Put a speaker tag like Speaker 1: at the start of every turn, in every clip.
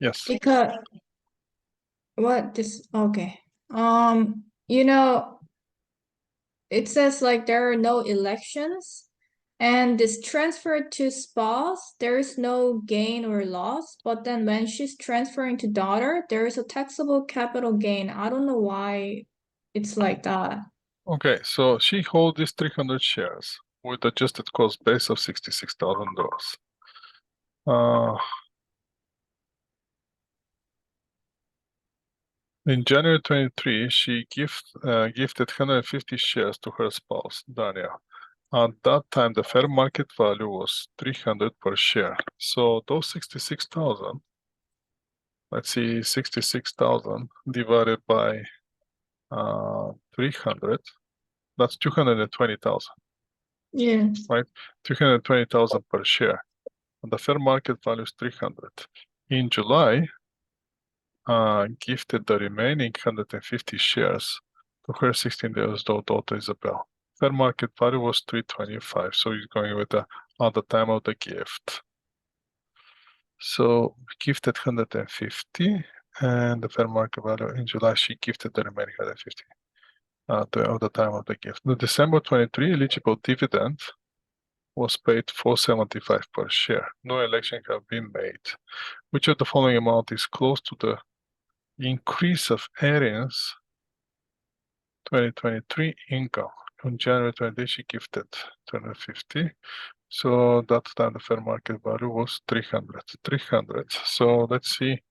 Speaker 1: Yes.
Speaker 2: Because what this okay. You know, it says like there are no elections and this transfer to spouse, there is no gain or loss, but then when she's transferring to daughter, there is a taxable capital gain. I don't know why it's like that.
Speaker 1: Okay, so she holds these 300 shares with adjusted cost base of $66,000. In January 23, she gifted 150 shares to her spouse, Daniel. At that time, the fair market value was 300 per share. So those 66,000, let's see, 66,000 divided by 300, that's 220,000,
Speaker 2: Yeah.
Speaker 1: right? 220,000 per share. And the fair market value is 300. In July, gifted the remaining 150 shares to her 16-year-old daughter Isabel. Fair market value was 325, so he's going with the at the time of the gift. So gifted 150, and the fair market value in July she gifted the remaining 150 at the time of the gift. The December 23 eligible dividend was paid $4.75 per share. No election have been made. Which of the following amount is close to the increase of earnings 2023 income? On January 20, she gifted 250. So that time the fair market value was 300. 300. So let's see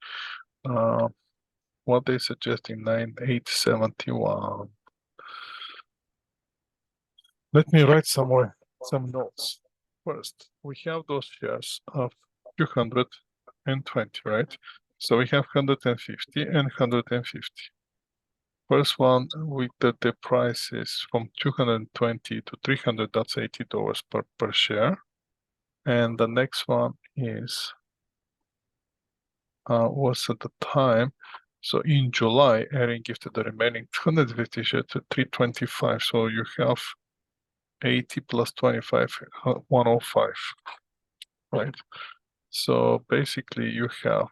Speaker 1: what they suggest in 9871. Let me write somewhere some notes. First, we have those shares of 220, right? So we have 150 and 150. First one, with the price is from 220 to 300, that's $80 per share. And the next one is, was at the time, so in July, Erin gifted the remaining 250 shares to 325. So you have 80 plus 25, 105, right? So basically you have,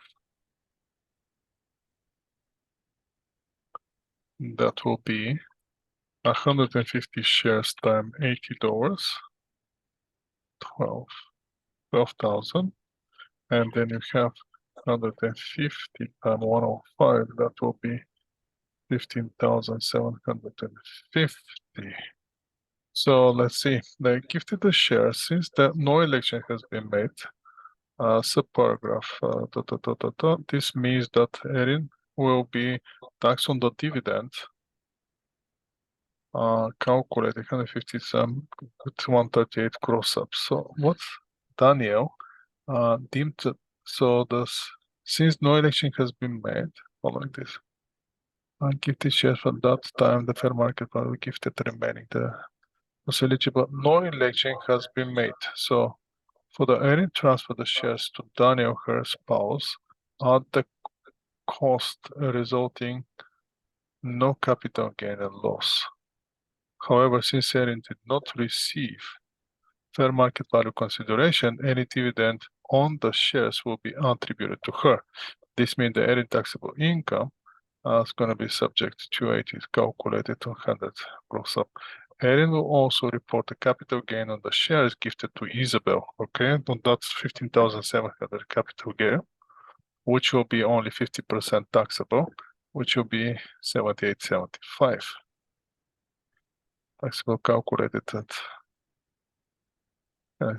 Speaker 1: that will be 150 shares times $80, 12,000. And then you have 150 times 105, that will be 15,750. So let's see, they gifted the shares since that no election has been made. Subparagraph, this means that Erin will be taxed on the dividend calculated 150 some with 138 gross up. So what's Daniel deemed to, so this since no election has been made following this, gifted shares from that time the fair market value gifted remaining the was eligible. No election has been made. So for the Erin transfer the shares to Daniel, her spouse, at the cost resulting no capital gain and loss. However, since Erin did not receive fair market value consideration, any dividend on the shares will be attributed to her. This means the Erin taxable income is going to be subject to 280 calculated to 100 gross up. Erin will also report the capital gain on the shares gifted to Isabel. Okay, and that's 15,700 capital gain, which will be only 50% taxable, which will be 78.75. Taxable calculated at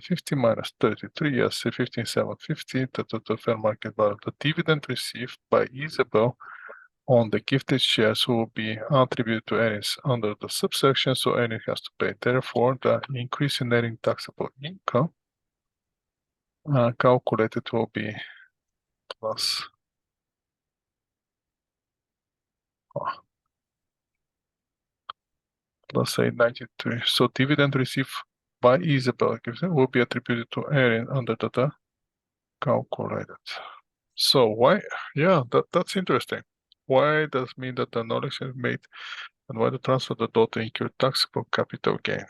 Speaker 1: 50 minus 33, yes, 15,750, the total fair market value. The dividend received by Isabel on the gifted shares will be attributed to earnings under the subsection, so earning has to pay. Therefore, the increase in earning taxable income calculated will be plus plus 893. So dividend received by Isabel will be attributed to earning under the calculated. So why? Yeah, that's interesting. Why does it mean that the knowledge is made, and why the transfer of the daughter incur taxable capital gain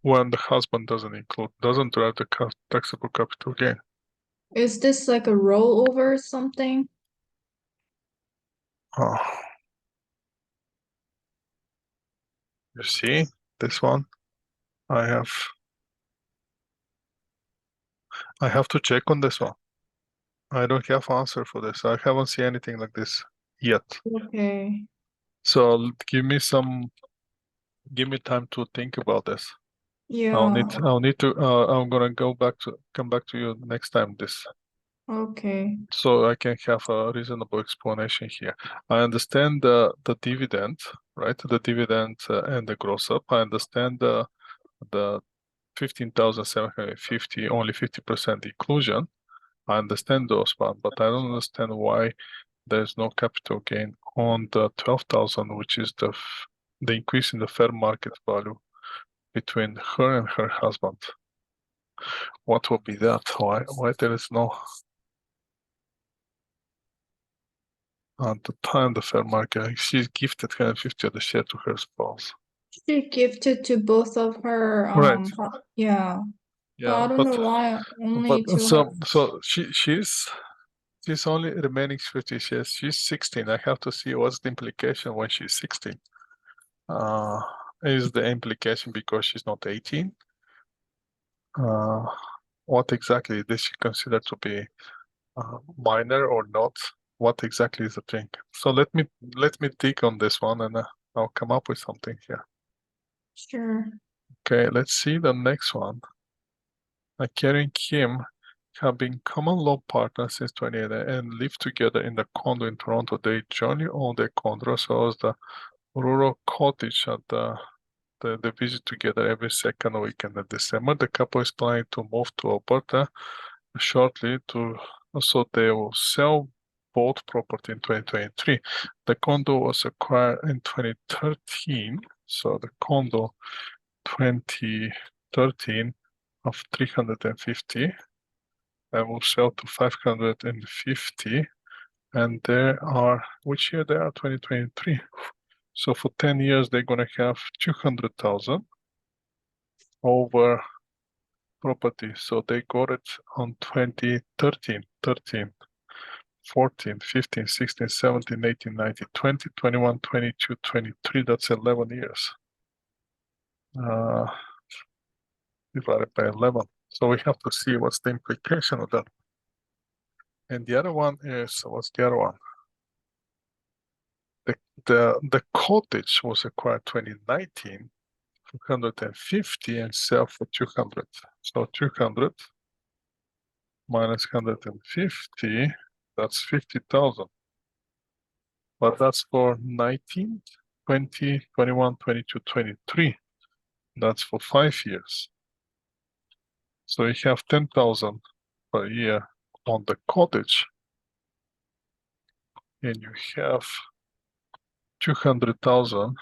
Speaker 1: when the husband doesn't drive the taxable capital gain?
Speaker 2: Is this like a rollover or something?
Speaker 1: Oh. You see this one? I have to check on this one. I don't have answer for this. I haven't seen anything like this yet.
Speaker 2: Okay.
Speaker 1: So give me time to think about this.
Speaker 2: Yeah.
Speaker 1: I'll need to I'm gonna come back to you next time this,
Speaker 2: Okay.
Speaker 1: so I can have a reasonable explanation here. I understand the dividend, right? The dividend and the gross up. I understand the 15,750, only 50% inclusion. I understand those one, but I don't understand why there's no capital gain on the 12,000, which is the increase in the fair market value between her and her husband. What will be that? Why there is no at the time the fair market? She's gifted 150 of the share to her spouse.
Speaker 2: She gifted to both of her,
Speaker 1: Right.
Speaker 2: yeah. But I
Speaker 1: Yeah,
Speaker 2: don't know why only to her.
Speaker 1: so she's only remaining 50 shares. She's 16. I have to see what's the implication when she's 16. Is the implication because she's not 18? What exactly is she considered to be minor or not? What exactly is the thing? So let me dig on this one, and I'll come up with something here.
Speaker 2: Sure.
Speaker 1: Okay, let's see the next one. Kerry and Kim have been common law partners since 2018 and live together in the condo in Toronto. They jointly own the condo, so as the rural cottage at they visit together every second weekend in December. The couple is planning to move to Alberta shortly so they will sell both property in 2023. The condo was acquired in 2013, so the condo 2013 of 350 and will sell to 550, and there are, which year they are? 2023. So for 10 years they're gonna have 200,000 over property. So they got it on 2013, 13, 14, 15, 16, 17, 18, 19, 20, 21, 22, 23. That's 11 years. Divided by 11. So we have to see what's the implication of that. And the other one is, what's the other one? The cottage was acquired 2019, 250 and sell for 200. So 200 minus 150, that's 50,000. But that's for 19, 20, 21, 22, 23. That's for 5 years. So you have 10,000 per year on the cottage, and you have 200,000.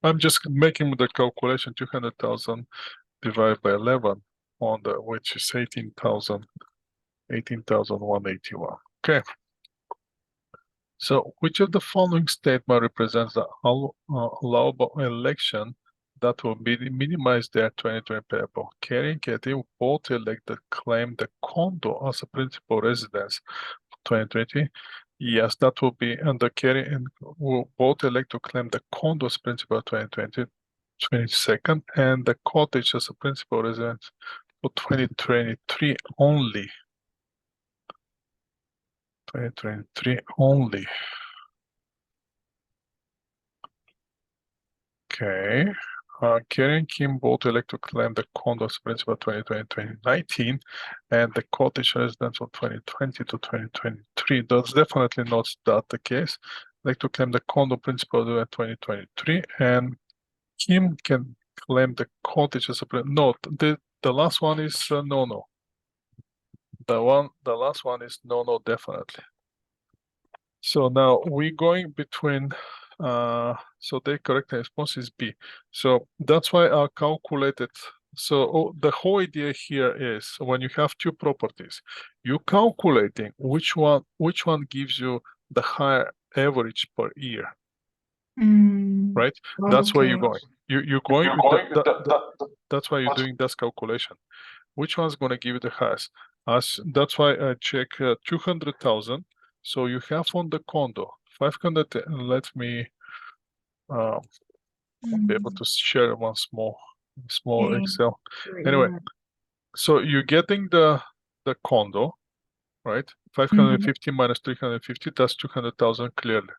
Speaker 1: I'm just making the calculation, 200,000 divided by 11 on the, which is 18,181. Okay. So which of the following statement represents the allowable election that will minimize their 2020 payable? Kerry and Katie will both elect to claim the condo as a principal residence for 2020. Yes, that will be under Kerry and will both elect to claim the condo as principal 2020, 22nd, and the cottage as a principal residence for 2023 only. 2023 only. Okay. Kerry and Kim both elect to claim the condo as principal 2020-2019 and the cottage residence from 2020 to 2023. That's definitely not that the case. Like to claim the condo principal in 2023, and Kim can claim the cottage as a no. The last one is no. The last one is no, definitely. So now we're going between, so the correct response is B. So that's why I calculated. So the whole idea here is when you have two properties, you calculating which one gives you the higher average per year, right? That's where you're going. You're going. That's why you're doing this calculation. Which one's going to give you the highest? That's why I check 200,000. So you have on the condo 500. Let me be able to share one small
Speaker 2: Okay.
Speaker 1: Excel. Anyway, so you're getting the condo, right? 550 minus 350, that's 200,000 clearly.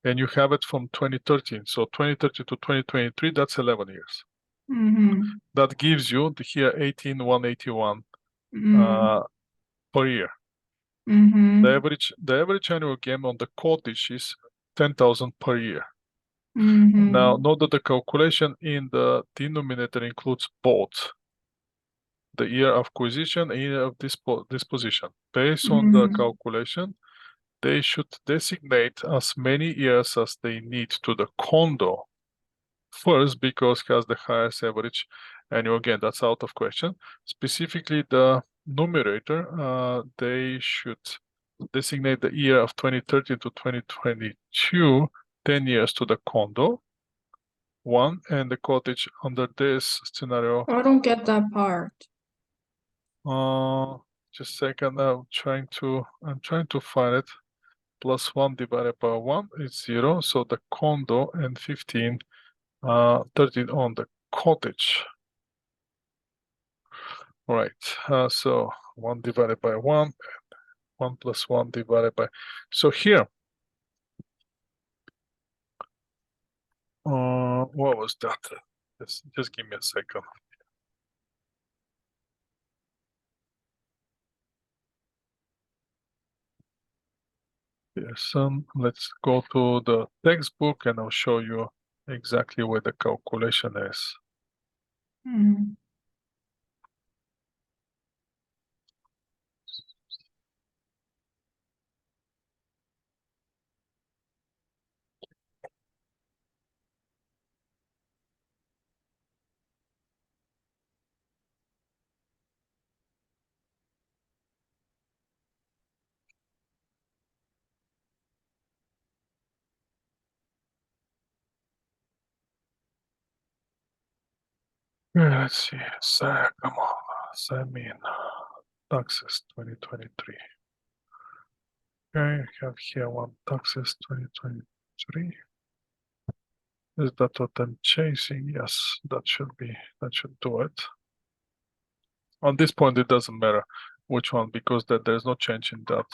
Speaker 1: And you have it from 2013. So 2013 to 2023, that's 11 years. That gives you here 18,181 per year. The average annual gain on the cottage is 10,000 per year. Now, note that the calculation in the denominator includes both the year of acquisition and year of disposition. Based on the calculation, they should designate as many years as they need to the condo first, because it has the highest average annual gain. That's out of question. Specifically, the numerator, they should designate the year of 2013 to 2022, 10 years to the condo, one, and the cottage under this scenario.
Speaker 2: I don't get that part.
Speaker 1: Just a second, I'm trying to find it. Plus 1 divided by 1 is 0, so the condo, and 15, 13 on the cottage. Right, so 1 divided by 1, 1 plus 1 divided by, so here, what was that? Just give me a second. Yes, let's go to the textbook and I'll show you exactly where the calculation is. Let's see, come on, Samin, taxes 2023. Okay, I have here one taxes 2023. Is that what I'm chasing? Yes, that should do it. On this point, it doesn't matter which one, because there's no change in that.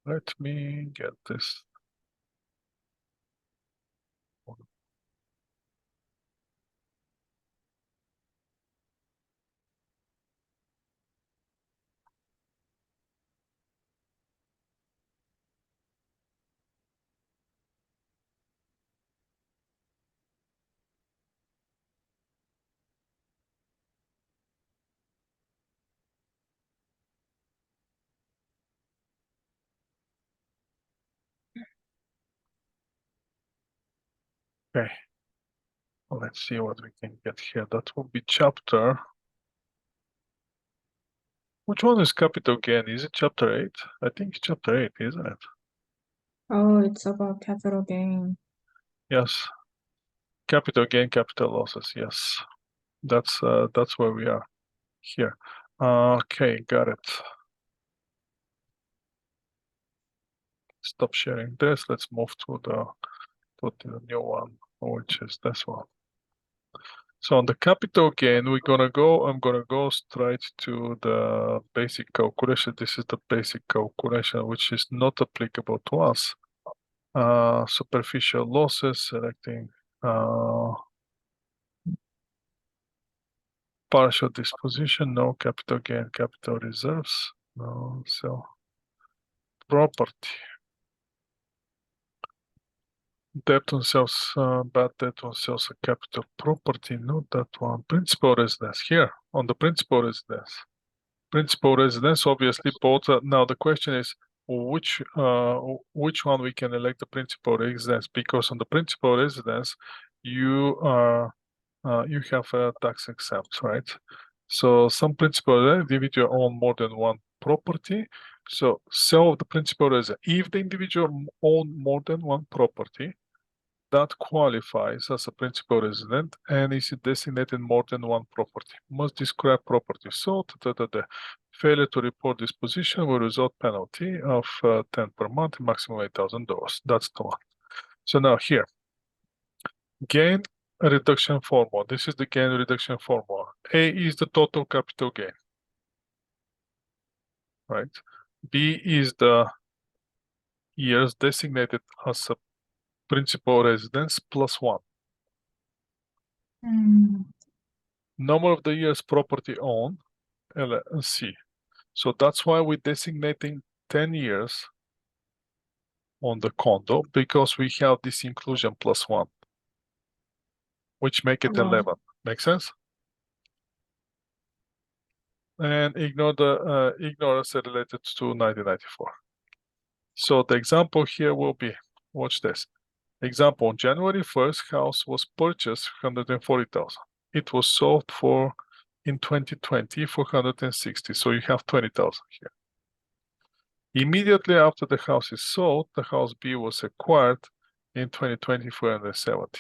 Speaker 1: Let me get this. Okay, let's see what we can get here. That will be chapter. Which one is capital gain? Is it chapter 8? I think it's chapter 8, isn't it?
Speaker 2: Oh, it's about capital gain.
Speaker 1: Yes. Capital gain, capital losses. Yes. That's where we are here. Okay, got it. Stop sharing this. Let's move to the new one, which is this one. So on the capital gain, I'm gonna go straight to the basic calculation. This is the basic calculation, which is not applicable to us. Superficial losses, selecting partial disposition, no capital gain, capital reserves, no, so property. Debt on sales, bad debt on sales of capital property, not that one. Principal residence here, on the principal residence. Principal residence, obviously both. Now the question is which one we can elect the principal residence, because on the principal residence you are you have tax exempt, right? So some principal individual own more than one property. So the principal resident, if the individual own more than one property, that qualifies as a principal resident and is designated more than one property. Must describe property sold. Failure to report this position will result penalty of 10 per month, maximum $8,000. That's the one. So now here, gain reduction formula. This is the gain reduction formula. A is the total capital gain, right? B is the years designated as a principal residence plus 1. Number of the years property owned, C. So that's why we're designating 10 years on the condo, because we have this inclusion plus 1, which make it 11. Make sense? And ignore the ignorance related to 1994. So the example here will be, watch this. Example, on January 1st, house was purchased 140,000. It was sold for, in 2020, for 160. So you have 20,000 here. Immediately after the house is sold, the house B was acquired in 2020 for 170.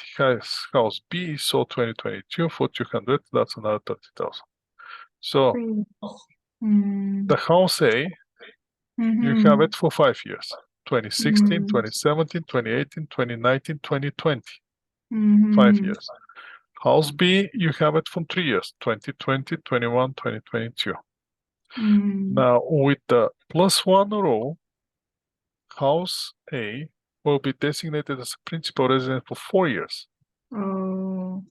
Speaker 1: House B is sold 2022 for 200. That's another 30,000. So the house A, you have it for 5 years. 2016, 2017, 2018, 2019, 2020. 5 years. House B, you have it for 3 years. 2020, 21, 2022. Now, with the +1 rule, house A will be designated as a principal resident for 4 years.
Speaker 2: Oh.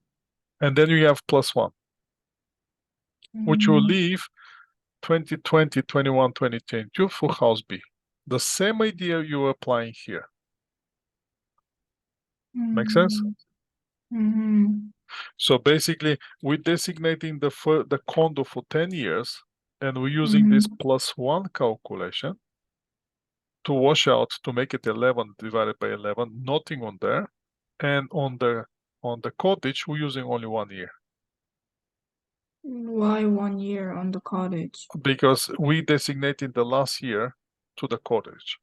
Speaker 1: And then you have +1, which will leave 2020, 21, 2022 for house B. The same idea you are applying here. Make sense? So basically, we're designating the condo for 10 years, and we're using this +1 calculation to wash out, to make it 11 divided by 11, nothing on there. And on the cottage, we're using only 1 year.
Speaker 2: Why 1 year on the cottage?
Speaker 1: Because we designated the last year to the cottage.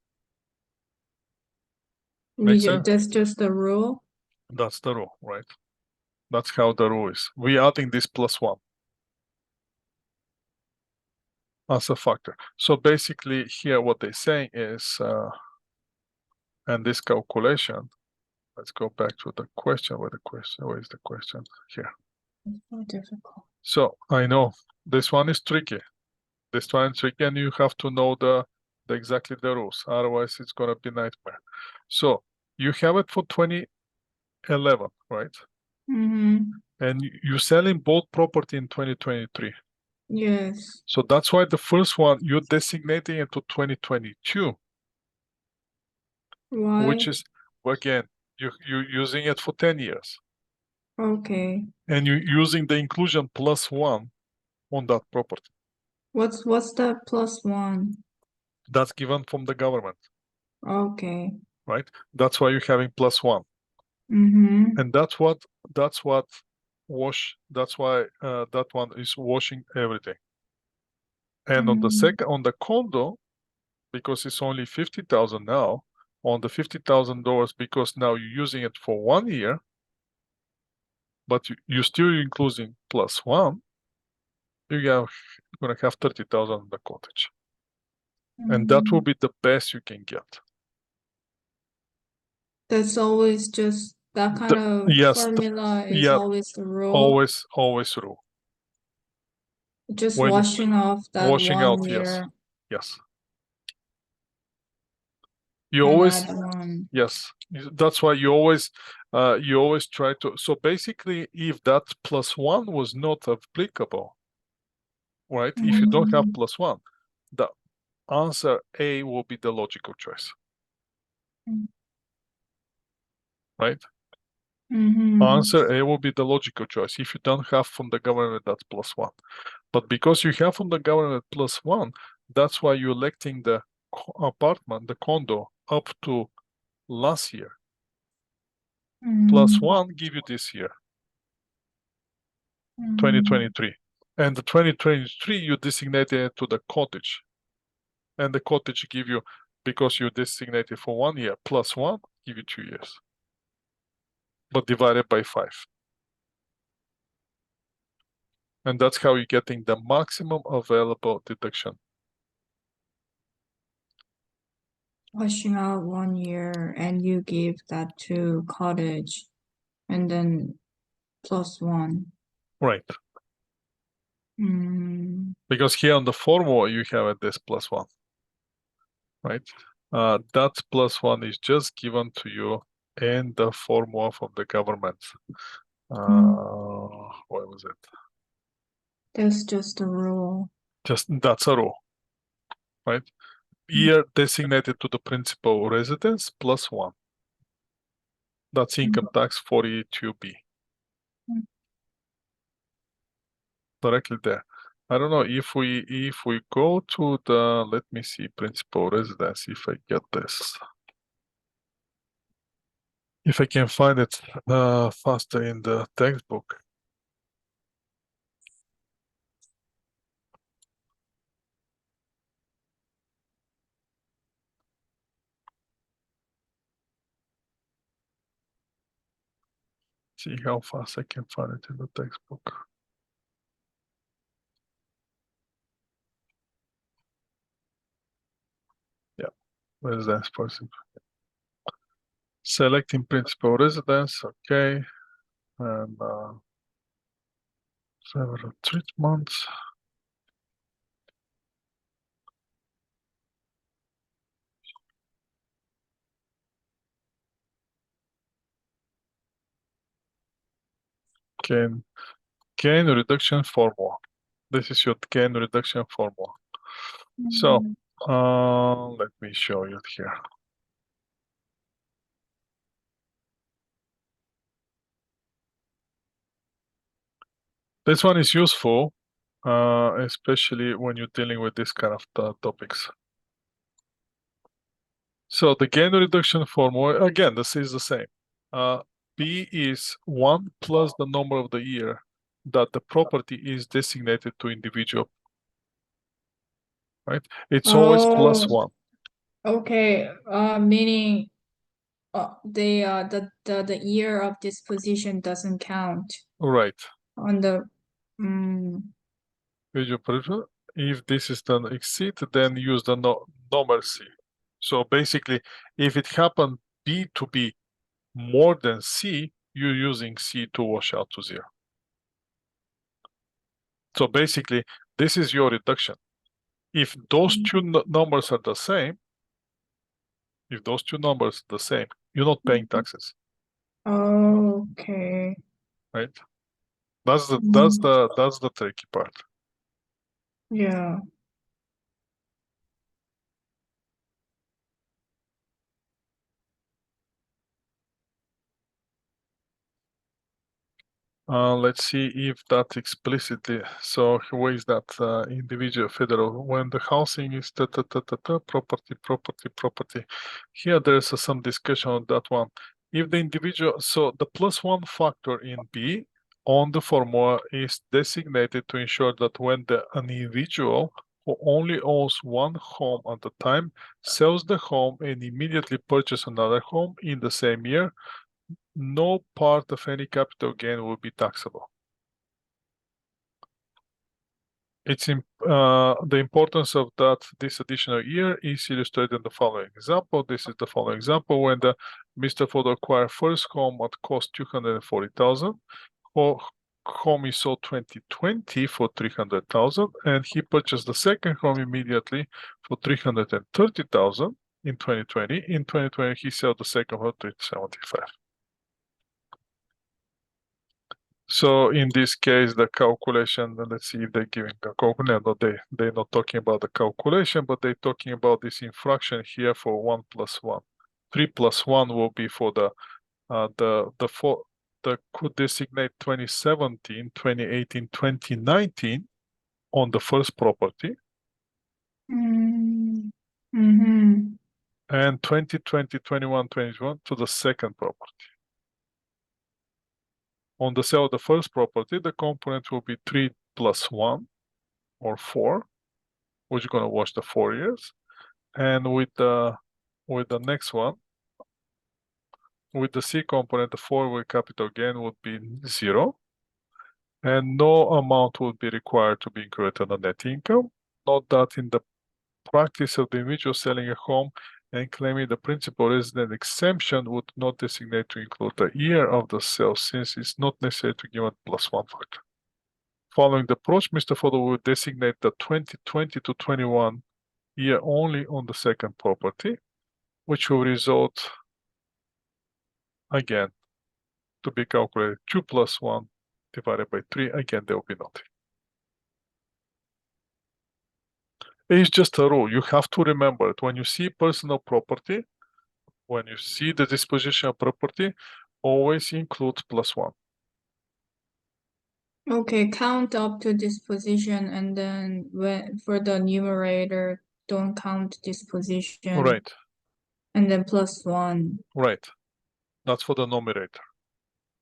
Speaker 1: Make sense?
Speaker 2: That's just the rule?
Speaker 1: That's the rule, right? That's how the rule is. We're adding this +1 as a factor. So basically here what they're saying is, and this calculation, let's go back to the question. Where is the question? Here.
Speaker 2: It's so difficult.
Speaker 1: So I know this one is tricky. This one is tricky, and you have to know the exactly the rules. Otherwise, it's gonna be nightmare. So you have it for 2011, right? And you're selling both property in 2023.
Speaker 2: Yes.
Speaker 1: So that's why the first one you're designating it to 2022.
Speaker 2: Why?
Speaker 1: Which is, again, you're using it for 10 years.
Speaker 2: Okay.
Speaker 1: And you're using the inclusion +1 on that property.
Speaker 2: What's the +1?
Speaker 1: That's given from the government.
Speaker 2: Okay.
Speaker 1: Right? That's why you're having +1. And that's why that one is washing everything. And on the condo, because it's only 50,000 now, on the $50,000, because now you're using it for 1 year, but you're still including +1, you're gonna have 30,000 in the cottage. And that will be the best you can get.
Speaker 2: That's always just that kind of formula is always the rule.
Speaker 1: Always rule.
Speaker 2: Just washing off that
Speaker 1: washing
Speaker 2: 1
Speaker 1: out,
Speaker 2: year.
Speaker 1: Yes. You always,
Speaker 2: one.
Speaker 1: yes. That's why you always try to. So basically, if that +1 was not applicable, right? If you don't have +1, the answer A will be the logical choice. Right? Answer A will be the logical choice if you don't have from the government that +1. But because you have from the government +1, that's why you're electing the apartment, the condo, up to last year. +1 give you this year.
Speaker 2: Mm.
Speaker 1: 2023. And the 2023, you designated it to the cottage. And the cottage give you, because you designated for 1 year, plus 1, give you 2 years. But divided by 5. And that's how you're getting the maximum available deduction.
Speaker 2: Washing out 1 year and you give that to cottage and then plus 1.
Speaker 1: Right.
Speaker 2: Mm.
Speaker 1: Because here on the formula, you have this plus 1. Right? That plus 1 is just given to you in the formula from the government. What was it?
Speaker 2: That's just a rule.
Speaker 1: Just that's a rule, right? Year designated to the principal residence plus 1. That's income tax 42B. Directly there. I don't know if we go to the, let me see, principal residence, if I get this. If I can find it faster in the textbook. See how fast I can find it in the textbook. Yeah, residence person. Selecting principal residence, okay. And several treatments. Gain reduction formula. This is your gain reduction formula. So let me show you here. This one is useful, especially when you're dealing with this kind of topics. So the gain reduction formula, again, this is the same. B is 1 plus the number of the year that the property is designated to individual. Right? It's always plus 1.
Speaker 2: Okay, meaning the year of disposition doesn't count
Speaker 1: Right.
Speaker 2: on the
Speaker 1: If this is then exceed, then use the number C. So basically, if it happened B to be more than C, you're using C to wash out to 0. So basically, this is your reduction. If those two numbers are the same, you're not paying taxes.
Speaker 2: Okay.
Speaker 1: Right? That's the tricky part.
Speaker 2: Yeah.
Speaker 1: Let's see if that explicitly. So where is that individual federal? When the housing is property. Here there's some discussion on that one. If the individual, so the plus 1 factor in B on the formula is designated to ensure that when an individual who only owns one home at a time sells the home and immediately purchases another home in the same year, no part of any capital gain will be taxable. The importance of this additional year is illustrated in the following example. This is the following example when the Mr. Ford acquired first home at cost 240,000. Home is sold 2020 for 300,000, and he purchased the second home immediately for 330,000 in 2020. In 2020, he sold the second home for 375. So in this case, the calculation, let's see if they're giving a calculation. No, they're not talking about the calculation, but they're talking about this infraction here for 1 plus 1. 3 plus 1 will be for the could designate 2017, 2018, 2019 on the first property.
Speaker 2: Mm-hmm.
Speaker 1: And 2020, 21, 21 to the second property. On the sale of the first property, the component will be 3 plus 1 or 4, which is going to wash the 4 years. And with the next one, with the C component, the 4 with capital gain would be 0. And no amount would be required to be included on the net income. Note that in the practice of the individual selling a home and claiming the principal resident exemption would not designate to include the year of the sale, since it's not necessary to give a +1 factor. Following the approach, Mr. Fodor will designate the 2020 to 21 year only on the second property, which will result, again, to be calculated 2 plus 1 divided by 3. Again, there will be nothing. It's just a rule. You have to remember it. When you see personal property, when you see the disposition of property, always include +1.
Speaker 2: Okay, count up to disposition, and then for the numerator, don't count disposition.
Speaker 1: Right.
Speaker 2: And then +1.
Speaker 1: Right. That's for the numerator.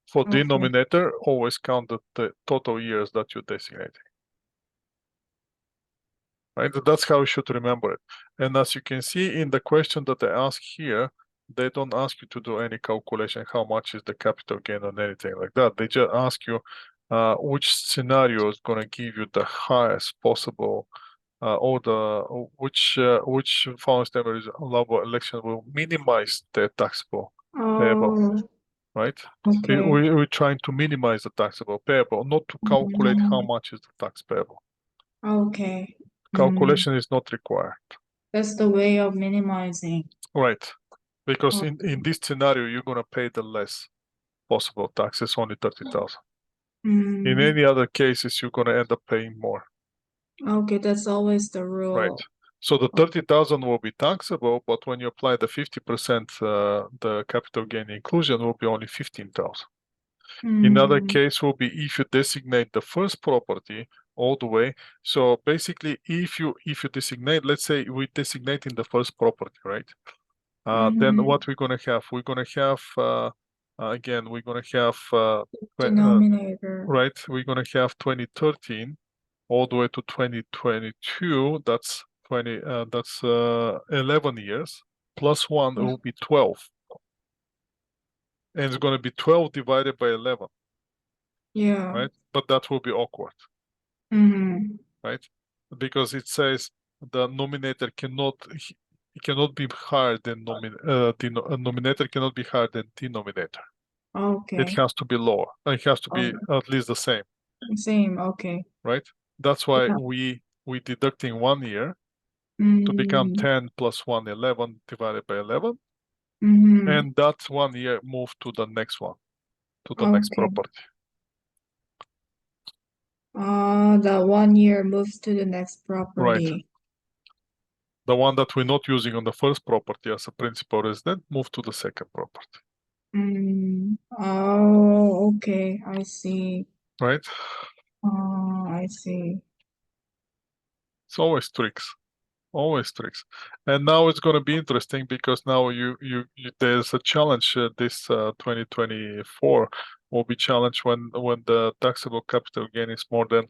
Speaker 1: For
Speaker 2: Okay.
Speaker 1: denominator, always count the total years that you designate. Right? That's how you should remember it. And as you can see in the question that they ask here, they don't ask you to do any calculation, how much is the capital gain or anything like that. They just ask you which scenario is going to give you the highest possible or which following standard allowable election will minimize the taxable payable.
Speaker 2: Oh,
Speaker 1: Right?
Speaker 2: okay.
Speaker 1: We're trying to minimize the taxable payable, not to calculate how
Speaker 2: Mhm.
Speaker 1: much is the tax payable.
Speaker 2: Okay.
Speaker 1: Calculation is not required.
Speaker 2: That's the way of minimizing.
Speaker 1: Right. Because
Speaker 2: Oh.
Speaker 1: in this scenario, you're going to pay the less possible taxes, only 30,000. In
Speaker 2: Mm,
Speaker 1: any other cases, you're going to end up paying more.
Speaker 2: okay, that's always the rule.
Speaker 1: Right. So the 30,000 will be taxable, but when you apply the 50%, the capital gain inclusion will be only 15,000. Another case will be if you designate the first property all the way. So basically, if you designate, let's say we designate in the first property, right? Then what we're gonna have? We're gonna have again. We're gonna have
Speaker 2: Denominator.
Speaker 1: right. We're gonna have 2013 all the way to 2022. That's 20. That's 11 years. +1 will be 12, and it's gonna be 12 divided by 11.
Speaker 2: Yeah.
Speaker 1: Right? But that will be awkward, right? Because it says the nominator cannot be higher than nominator cannot be higher than denominator.
Speaker 2: Okay.
Speaker 1: It has to be lower. It has to be at least the same.
Speaker 2: Same. Okay.
Speaker 1: Right? That's why
Speaker 2: Yeah.
Speaker 1: we deducting 1 year to become 10 plus 1, 11 divided by 11. And that 1 year move to the next one, to the next property.
Speaker 2: The 1 year moves to the next property.
Speaker 1: Right. The one that we're not using on the first property as a principal resident move to the second property.
Speaker 2: Oh, okay. I see.
Speaker 1: Right?
Speaker 2: I see.
Speaker 1: It's always tricks. Always tricks. And now it's going to be interesting because now you there's a challenge. This 2024 will be challenged when the taxable capital gain is more than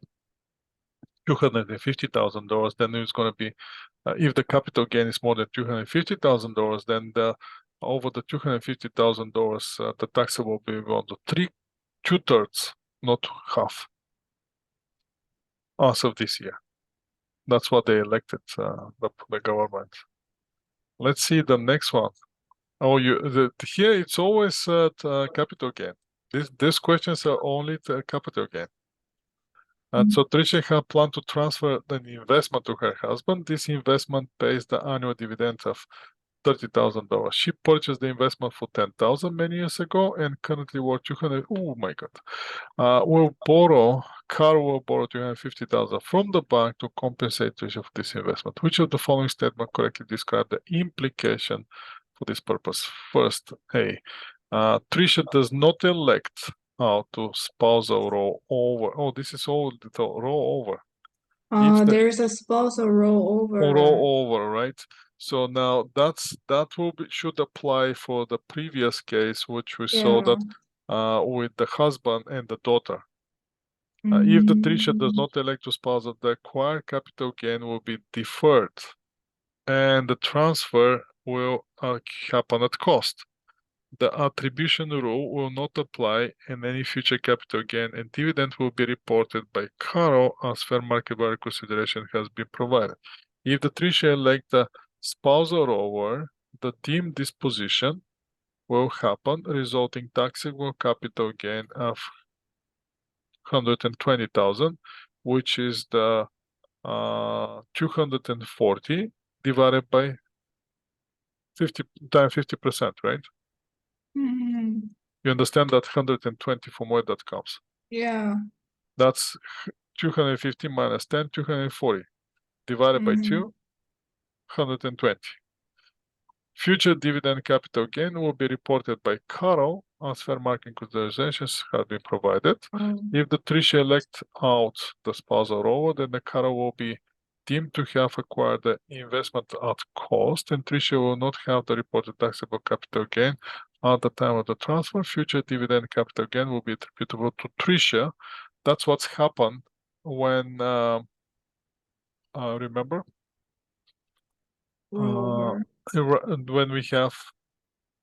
Speaker 1: $250,000. Then it's going to be if the capital gain is more than $250,000, then over the $250,000, the taxable will be on the 2/3, not half, as of this year. That's what they elected, the government. Let's see the next one. Oh, here it's always capital gain. These questions are only the capital gain. And so Tricia had planned to transfer an investment to her husband. This investment pays the annual dividend of $30,000. She purchased the investment for $10,000 many years ago and currently worth $200,000. Oh my God! Carl will borrow $250,000 from the bank to compensate Tricia for this investment. Which of the following statement correctly describe the implication for this purpose? First, A. Tricia does not elect to spousal rollover. Oh, this is all the rollover.
Speaker 2: There's a spousal rollover.
Speaker 1: Rollover, right? So now that should apply for the previous case, which we saw that with the husband and the daughter. If the Trisha does not elect to spousal, the acquired capital gain will be deferred, and the transfer will happen at cost. The attribution rule will not apply, and any future capital gain and dividend will be reported by Carol as fair market value consideration has been provided. If the Trisha elect the spousal rover, the deemed disposition will happen, resulting taxable capital gain of 120,000, which is the 240 divided by 50 times 50%, right?
Speaker 2: Mhm.
Speaker 1: You understand that 120 from where that comes?
Speaker 2: Yeah.
Speaker 1: That's 250 minus 10, 240 divided by 2, 120. Future dividend capital gain will be reported by Carol as fair market considerations have been provided. If the Trisha elect out the spousal role, then the Carol will be deemed to have acquired the investment at cost, and Trisha will not have the reported taxable capital gain at the time of the transfer. Future dividend capital gain will be attributable to Trisha. That's what's happened when, remember? When we have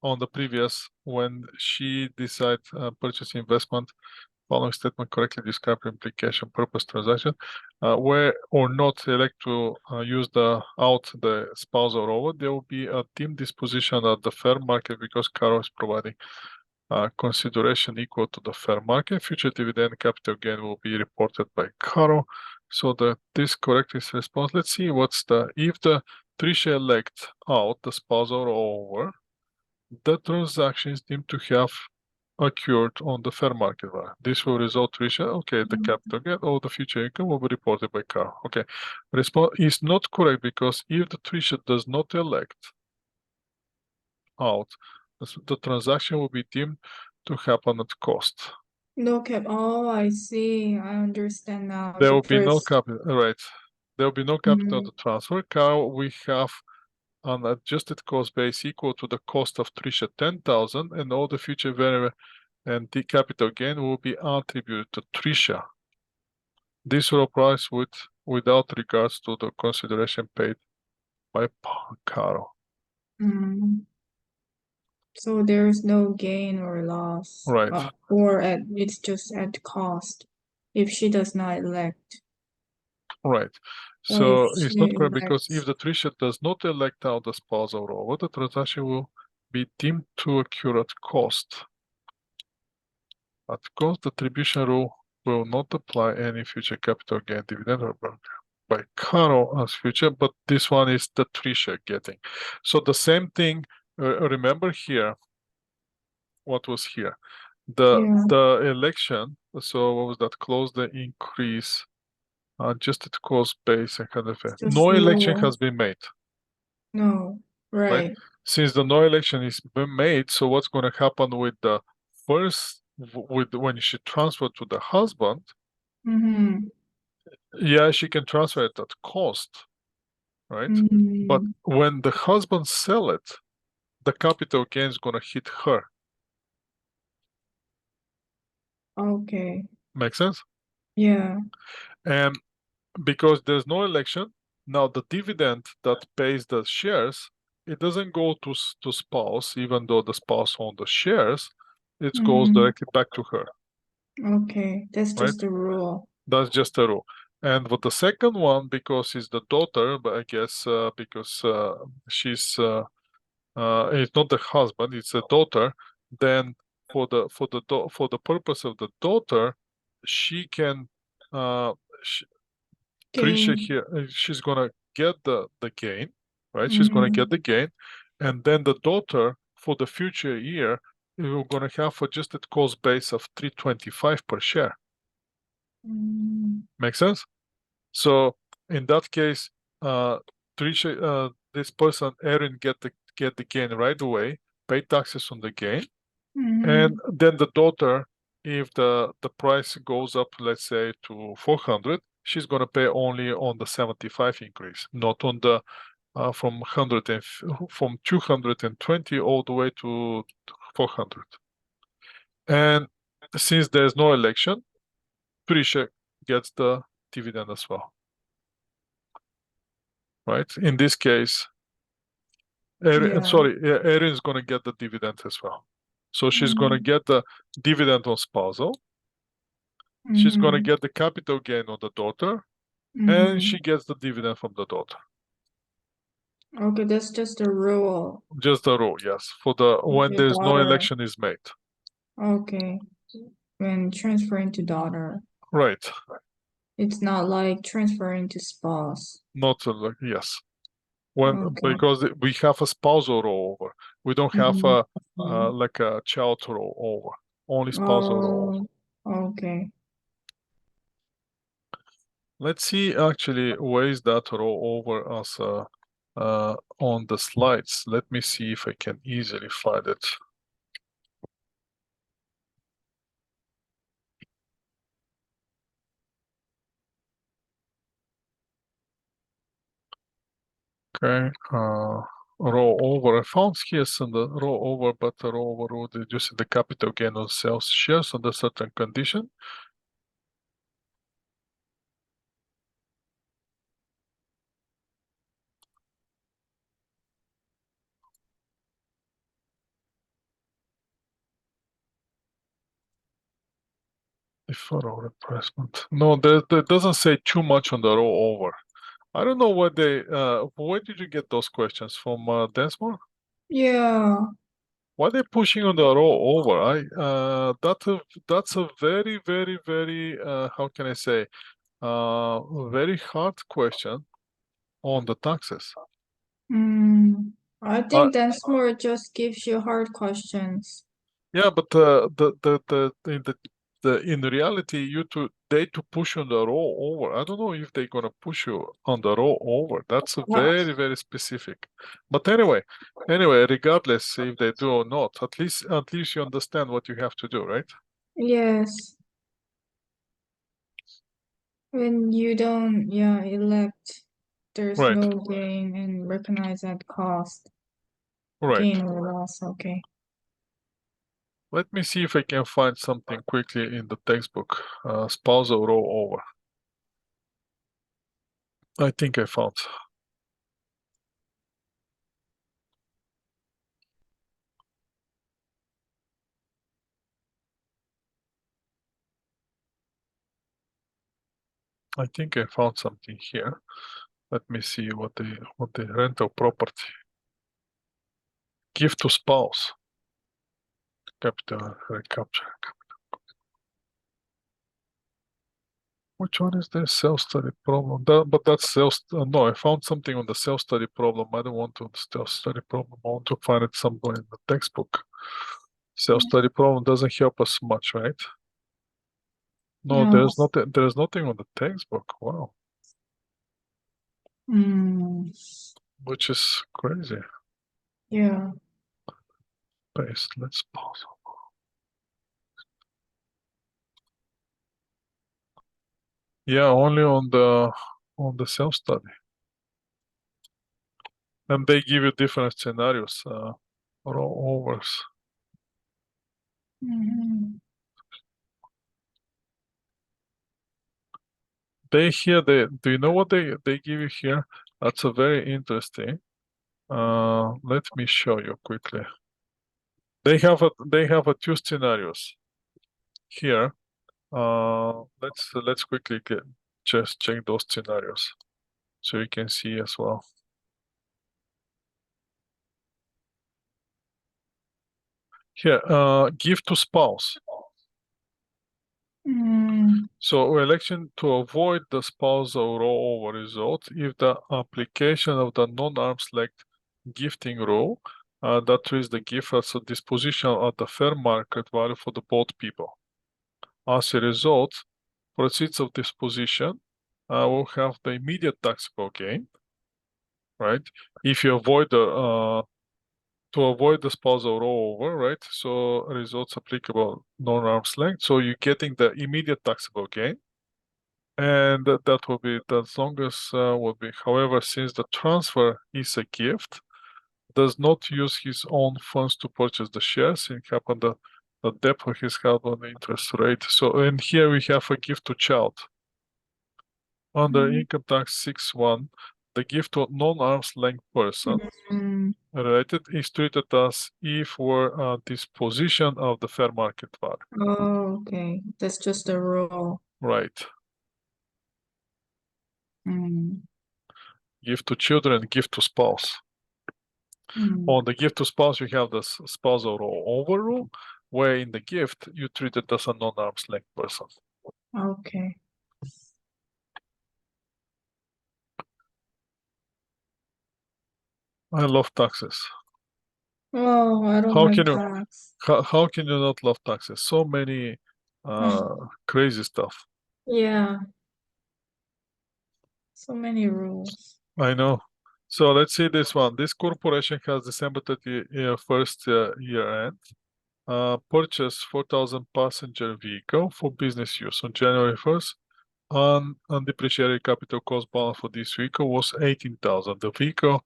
Speaker 1: on the previous, when she decide purchase investment following statement correctly describe implication purpose transaction, where or not elect to use the spousal role, there will be a deemed disposition at the fair market because Carol is providing consideration equal to the fair market. Future dividend capital gain will be reported by Carol. So this correct is response. Let's see what's if the Trisha elect out the spousal over, the transaction is deemed to have occurred on the fair market value. This will result Trisha, okay, the capital gain or the future income will be reported by Carol. Okay, response is not correct because if the Trisha does not elect out, the transaction will be deemed to happen at cost.
Speaker 2: No cap. Oh, I see. I understand now.
Speaker 1: There
Speaker 2: The
Speaker 1: will be no
Speaker 2: first.
Speaker 1: capital, right? There will be no capital to transfer. Carol, we have an adjusted cost base equal to the cost of Trisha 10,000, and all the future variable and the capital gain will be attributed to Trisha. This will apply without regards to the consideration paid by Carol.
Speaker 2: So there's no gain or loss.
Speaker 1: Right.
Speaker 2: It's just at cost if she does not elect.
Speaker 1: Right. So it's not correct because if the Trisha does not elect out the spousal role, the transaction will be deemed to occur at cost. At cost, the attribution rule will not apply any future capital gain dividend or by Carol as future, but this one is the Trisha getting. So the same thing, remember here, what was here? The election, so what was that? Close the increase, adjusted cost base and kind of no election has been made.
Speaker 2: No, right.
Speaker 1: Since the no election is been made, so what's going to happen with the first, when she transfer to the husband? Yeah, she can transfer it at cost, right? But when the husband sell it, the capital gain is going to hit her.
Speaker 2: Okay.
Speaker 1: Make sense?
Speaker 2: Yeah.
Speaker 1: And because there's no election, now the dividend that pays the shares, it doesn't go to spouse, even though the spouse owns the shares, it goes directly back to her.
Speaker 2: Okay, that's just a rule.
Speaker 1: That's just a rule. And with the second one, because it's the daughter, but I guess because she's it's not the husband, it's a daughter, then for the purpose of the daughter, she can Trisha here, she's gonna get the gain, right? She's gonna get the gain, and then the daughter for the future year, we're gonna have adjusted cost base of 325 per share. Make sense? So in that case, Trisha, this person Erin get the gain right away, pay taxes on the gain, and then the daughter, if the price goes up, let's say to 400, she's gonna pay only on the 75 increase, not on the from 220 all the way to 400. And since there's no election, Prisha gets the dividend as well. Right? In this case,
Speaker 2: Yeah.
Speaker 1: Erin's gonna get the dividend as well. So she's gonna get the dividend on spousal. She's gonna get the capital gain on the daughter, and she gets the dividend from the daughter.
Speaker 2: Okay, that's just a rule.
Speaker 1: Just the rule, yes. For the when
Speaker 2: Your
Speaker 1: there's no
Speaker 2: daughter.
Speaker 1: election is made.
Speaker 2: Okay. When transferring to daughter,
Speaker 1: Right.
Speaker 2: it's not like transferring to spouse.
Speaker 1: Not like yes. When
Speaker 2: Okay.
Speaker 1: because we have a spousal rollover. We don't have a
Speaker 2: Mhm.
Speaker 1: like a child rollover. Only spousal rollover.
Speaker 2: Oh, okay.
Speaker 1: Let's see actually where is that row over as on the slides. Let me see if I can easily find it. Okay, row over. I found here some the row over, but the row over would reduce the capital gain on sales shares under certain condition. Deferral replacement. No, there doesn't say too much on the row over. I don't know what they. Where did you get those questions from, Densmore?
Speaker 2: Yeah.
Speaker 1: Why are they pushing on the row over? That's a very how can I say very hard question on the taxes.
Speaker 2: I think Densmore just gives you hard questions.
Speaker 1: Yeah, but in reality they to push on the row over. I don't know if they're gonna push you on the row over. That's a very specific. But anyway, regardless if they do or not, at least you understand what you have to do, right?
Speaker 2: Yes. When you don't, elect, there's
Speaker 1: Right.
Speaker 2: no gain and recognize that cost.
Speaker 1: Right.
Speaker 2: Gain or loss, okay.
Speaker 1: Let me see if I can find something quickly in the textbook. Spousal row over. I think I found. I think I found something here. Let me see what the rental property. Gift to spouse. Capital recapture. Which one is the self-study problem? But that's no, I found something on the self-study problem. I don't want to self-study problem. I want to find it somewhere in the textbook. Self-study problem doesn't help us much, right? No,
Speaker 2: Yeah.
Speaker 1: there's nothing on the textbook. Wow. Which is crazy.
Speaker 2: Yeah.
Speaker 1: Paste. Let's pause. Yeah, only on the self-study. And they give you different scenarios, rollovers. Do you know what they give you here? That's a very interesting. Let me show you quickly. They have a two scenarios here. Let's quickly just check those scenarios so you can see as well. Here, give to spouse. So election to avoid the spousal rollover result if the application of the non-arm's length gifting rule that treats the gift as a disposition at the fair market value for the both people. As a result, proceeds of disposition will have the immediate taxable gain, right? If you avoid the to avoid the spousal rollover, right? So results applicable non-arm's length. So you're getting the immediate taxable gain. And that will be as long as will be. However, since the transfer is a gift, does not use his own funds to purchase the shares. It happened that the depth of his house on the interest rate. So, and here we have a gift to child. Under income tax 6.1, the gift to non-arm's length person related is treated as if were a disposition of the fair market value.
Speaker 2: Oh, okay. That's just a rule.
Speaker 1: Right.
Speaker 2: Mm.
Speaker 1: Gift to children, gift to spouse. On the gift to spouse, you have the spousal rollover rule, where in the gift you treat it as a non-arm's length person.
Speaker 2: Okay.
Speaker 1: I love taxes.
Speaker 2: Oh, I don't
Speaker 1: How
Speaker 2: like
Speaker 1: can you
Speaker 2: tax.
Speaker 1: how can you not love taxes? So many crazy stuff.
Speaker 2: Yeah. So many rules.
Speaker 1: I know. So let's see this one. This corporation has December 31st year end. Purchased 4,000 passenger vehicle for business use on January 1st. Undepreciated capital cost balance for this vehicle was 18,000. The vehicle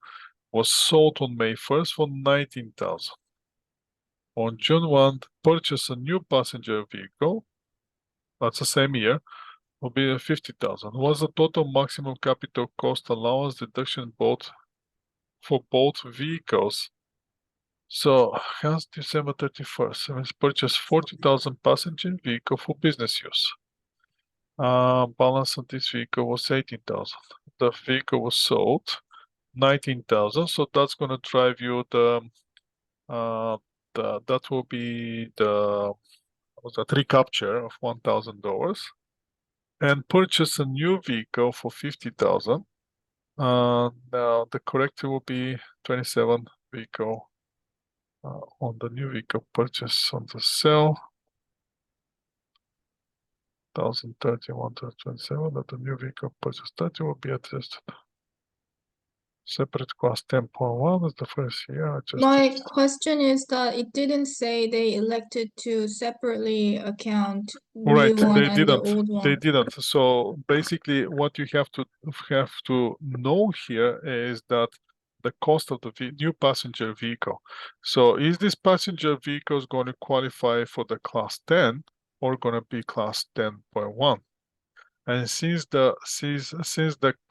Speaker 1: was sold on May 1st for 19,000. On June 1, purchased a new passenger vehicle. That's the same year. Will be 50,000. What's the total maximum capital cost allowance deduction for both vehicles? So, hence December 31st, it was purchased 40,000 passenger vehicle for business use. Balance of this vehicle was 18,000. The vehicle was sold 19,000. So that's gonna drive you that will be the recapture of $1,000, and purchase a new vehicle for 50,000. Now the correct will be 27 vehicle on the new vehicle purchase on the sale. 1,031 to 27, that the new vehicle purchase 30 will be adjusted. Separate class 10.1 is the first year adjusted.
Speaker 2: My question is that it didn't say they elected to separately account the
Speaker 1: Right,
Speaker 2: new one
Speaker 1: they
Speaker 2: and the
Speaker 1: didn't.
Speaker 2: old one.
Speaker 1: They didn't. So basically, what you have to know here is that the cost of the new passenger vehicle. So is this passenger vehicle going to qualify for the class 10 or going to be class 10.1? And since the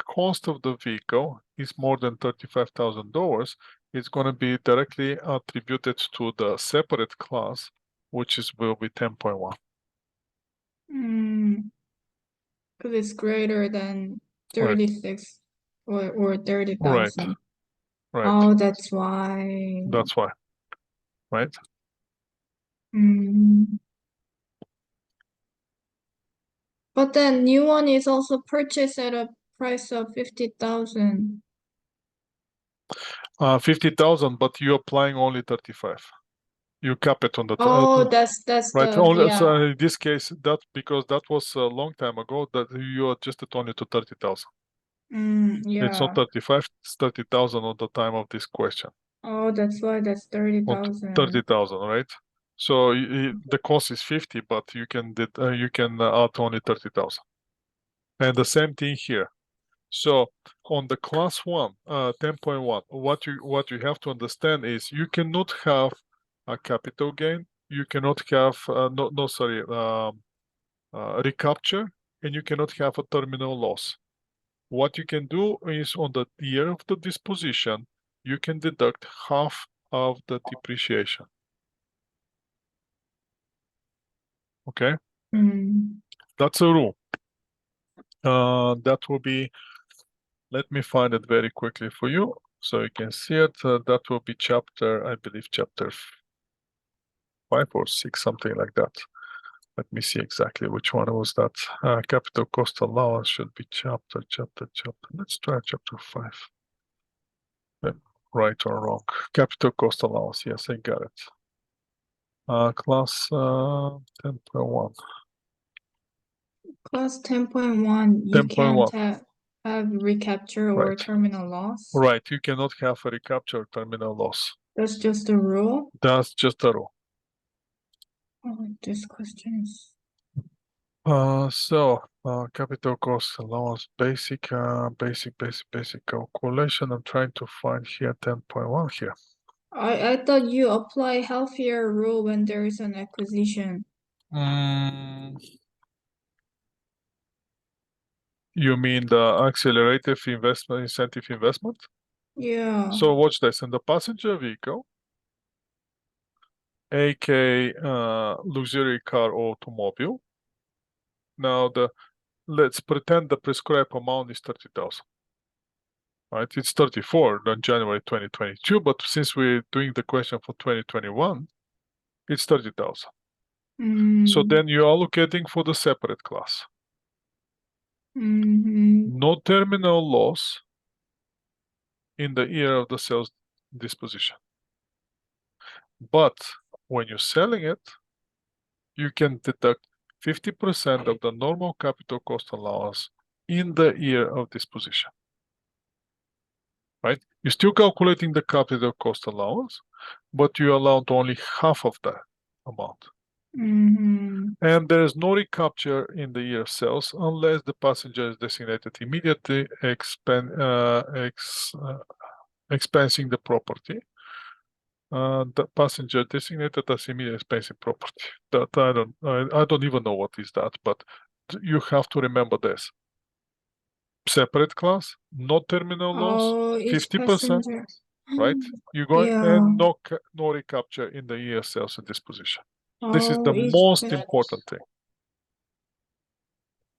Speaker 1: cost of the vehicle is more than $35,000, it's going to be directly attributed to the separate class, which will be 10.1.
Speaker 2: Because it's greater than
Speaker 1: Right.
Speaker 2: 36 or
Speaker 1: Right.
Speaker 2: 30,000.
Speaker 1: Right.
Speaker 2: Oh, that's why.
Speaker 1: That's why. Right.
Speaker 2: But then new one is also purchased at a price of 50,000.
Speaker 1: 50,000, but you're applying only 35. You cap it on the
Speaker 2: Oh, that's
Speaker 1: right.
Speaker 2: the
Speaker 1: Only
Speaker 2: yeah.
Speaker 1: so in this case, that because that was a long time ago that you adjusted only to 30,000. It's not
Speaker 2: Yeah.
Speaker 1: 35, it's 30,000 at the time of this question.
Speaker 2: Oh, that's why that's 30,000.
Speaker 1: 30,000, right? So the cost is 50, but you can add only 30,000. And the same thing here. So on the class 1, 10.1, what you have to understand is you cannot have a capital gain, you cannot have recapture, and you cannot have a terminal loss. What you can do is on the year of the disposition, you can deduct half of the depreciation. Okay, that's a rule. That will be, let me find it very quickly for you so you can see it. That will be chapter, I believe, chapter 5 or 6, something like that. Let me see exactly which one was that. Capital cost allowance should be chapter. Let's try chapter 5. Right or wrong? Capital cost allowance. Yes, I got it. Class 10.1.
Speaker 2: Class 10.1, you
Speaker 1: 10.1.
Speaker 2: can't have recapture or
Speaker 1: Right.
Speaker 2: terminal loss.
Speaker 1: Right, you cannot have a recapture or terminal loss.
Speaker 2: That's just a rule.
Speaker 1: That's just a rule.
Speaker 2: Oh, this question is.
Speaker 1: Capital cost allowance, basic calculation. I'm trying to find here 10.1 here.
Speaker 2: I thought you apply healthier rule when there is an acquisition.
Speaker 1: Mm, you mean the accelerated investment incentive investment?
Speaker 2: Yeah.
Speaker 1: So watch this. In the passenger vehicle, aka luxury car or automobile. Now let's pretend the prescribed amount is 30,000. Right? It's 34 on January 2022, but since we're doing the question for 2021, it's 30,000. So
Speaker 2: Mm.
Speaker 1: then you're allocating for the separate class.
Speaker 2: Mm-hmm.
Speaker 1: No terminal loss in the year of the sales disposition. But when you're selling it, you can deduct 50% of the normal capital cost allowance in the year of disposition. Right? You're still calculating the capital cost allowance, but you allowed only half of that amount.
Speaker 2: Mm-hmm.
Speaker 1: And there is no recapture in the year of sales unless the passenger is designated immediately expensing the property. The passenger designated as immediate expensing property. That I don't even know what is that, but you have to remember this. Separate class, no terminal loss,
Speaker 2: Oh, each
Speaker 1: 50%,
Speaker 2: passenger.
Speaker 1: right? You go
Speaker 2: Yeah.
Speaker 1: and no recapture in the year of sales and disposition. This is
Speaker 2: Oh,
Speaker 1: the
Speaker 2: each
Speaker 1: most
Speaker 2: passenger.
Speaker 1: important thing.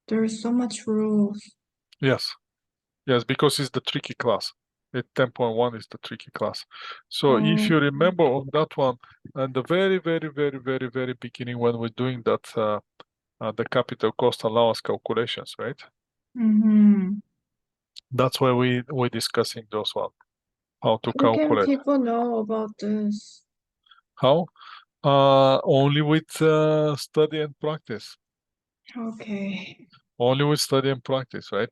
Speaker 2: There's so much rules.
Speaker 1: Yes. Yes, because it's the tricky class. 10.1 is the tricky class. So if you remember on that one, and the very, very, very, very, very beginning when we're doing that, the capital cost allowance calculations, right?
Speaker 2: Mm-hmm.
Speaker 1: That's why we're discussing those one, how to
Speaker 2: How can
Speaker 1: calculate.
Speaker 2: people know about this?
Speaker 1: How? Only with study and practice.
Speaker 2: Okay.
Speaker 1: Only with study and practice, right?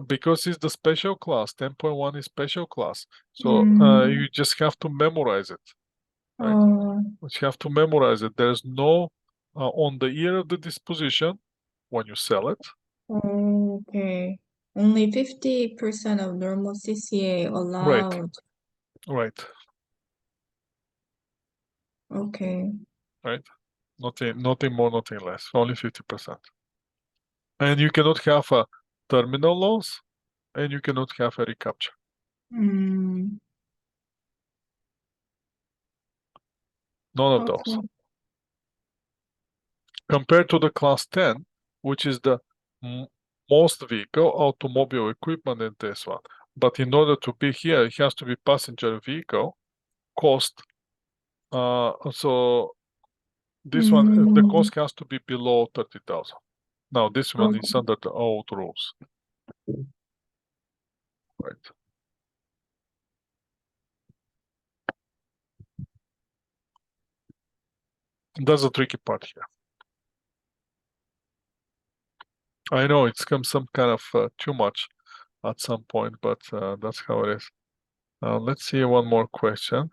Speaker 1: Because it's the special class, 10.1 is special class. So you just have to memorize it, right?
Speaker 2: Oh,
Speaker 1: You have to memorize it. There's no, on the year of the disposition, when you sell it,
Speaker 2: okay. Only 50% of normal CCA
Speaker 1: right,
Speaker 2: allowed.
Speaker 1: right,
Speaker 2: Okay.
Speaker 1: right. Nothing more, nothing less, only 50%. And you cannot have a terminal loss, and you cannot have a recapture.
Speaker 2: Mm,
Speaker 1: None of those.
Speaker 2: okay.
Speaker 1: Compared to the class 10, which is the most vehicle, automobile equipment in this one. But in order to be here, it has to be passenger vehicle, cost. So this one, the cost has to be below 30,000. Now this one is under the old rules. Right. That's the tricky part here. I know it's come some kind of too much at some point, but that's how it is. Let's see one more question.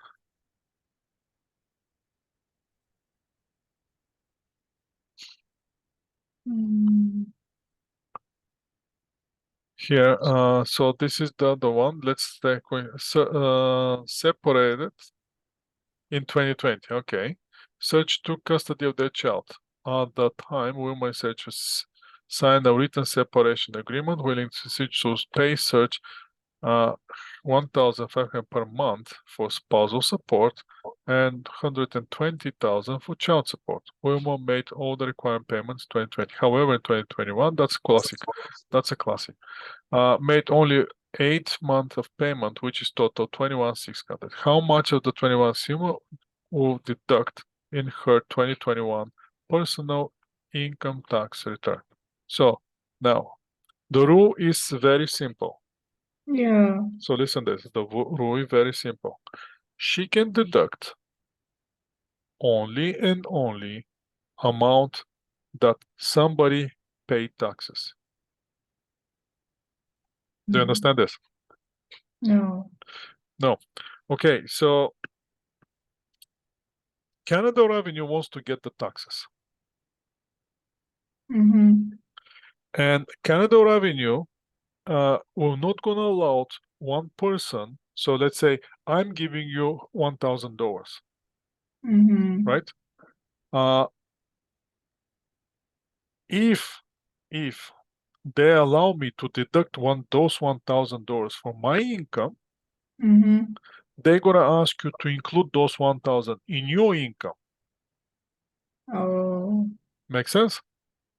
Speaker 1: Here, so this is the other one. Let's take separated in 2020. Okay, Search took custody of their child. At that time, Wilma and Search signed a written separation agreement, willing to Search to pay Search 1,500 per month for spousal support and 120,000 for child support. Wilma made all the required payments 2020. However, in 2021, that's classic. That's a classic. Made only 8 months of payment, which is total 21,600. How much of the 21,600 will deduct in her 2021 personal income tax return? So now the rule is very simple.
Speaker 2: Yeah.
Speaker 1: So listen this, the rule is very simple. She can deduct only and only amount that somebody paid taxes. Do you understand this?
Speaker 2: No.
Speaker 1: No. Okay, so Canada Revenue wants to get the taxes. And Canada Revenue will not gonna allow one person, so let's say I'm giving you $1,000,
Speaker 2: Mm-hmm.
Speaker 1: right? If they allow me to deduct those $1,000 from my income,
Speaker 2: Mm-hmm.
Speaker 1: they're gonna ask you to include those 1,000 in your income.
Speaker 2: Oh,
Speaker 1: Make sense?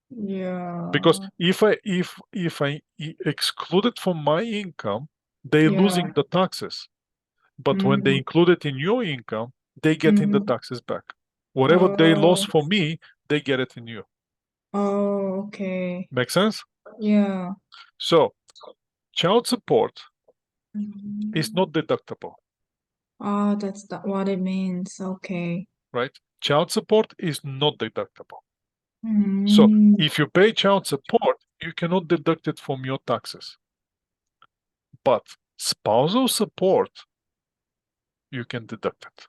Speaker 2: yeah.
Speaker 1: Because if I exclude it from my income, they're
Speaker 2: Yeah.
Speaker 1: losing the taxes. But when they include it in your income, they getting the
Speaker 2: Mm-hmm.
Speaker 1: taxes back. Whatever they lost
Speaker 2: Oh,
Speaker 1: for me, they get it in you.
Speaker 2: oh, okay.
Speaker 1: Make sense?
Speaker 2: Yeah.
Speaker 1: So child support
Speaker 2: Mhm.
Speaker 1: is not deductible,
Speaker 2: Oh, that's what it means. Okay.
Speaker 1: right? Child support is not deductible. So
Speaker 2: Mm,
Speaker 1: if you pay child support, you cannot deduct it from your taxes. But spousal support, you can deduct it,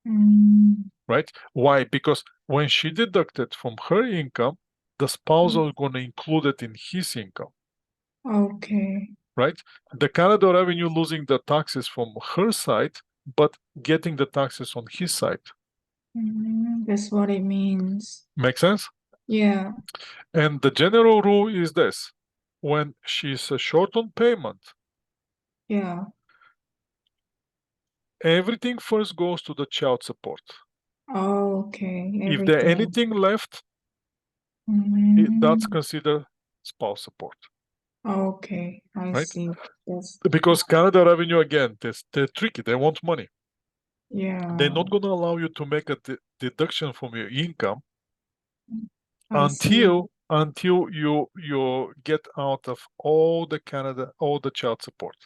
Speaker 2: mm,
Speaker 1: right? Why? Because when she deducted from her income, the spousal gonna include it in his income,
Speaker 2: okay.
Speaker 1: right? The Canada Revenue losing the taxes from her side, but getting the taxes on his side.
Speaker 2: That's what it means.
Speaker 1: Make sense?
Speaker 2: Yeah.
Speaker 1: And the general rule is this: when she's short on payment,
Speaker 2: Yeah.
Speaker 1: everything first goes to the child support.
Speaker 2: Oh, okay.
Speaker 1: If there
Speaker 2: Everything.
Speaker 1: anything left, that's
Speaker 2: Mm,
Speaker 1: considered spouse support,
Speaker 2: okay. I
Speaker 1: right?
Speaker 2: see. Yes.
Speaker 1: Because Canada Revenue, again, they're tricky. They want money. They're
Speaker 2: Yeah.
Speaker 1: not going to allow you to make a deduction from your income
Speaker 2: I see.
Speaker 1: until you get out of all the child support,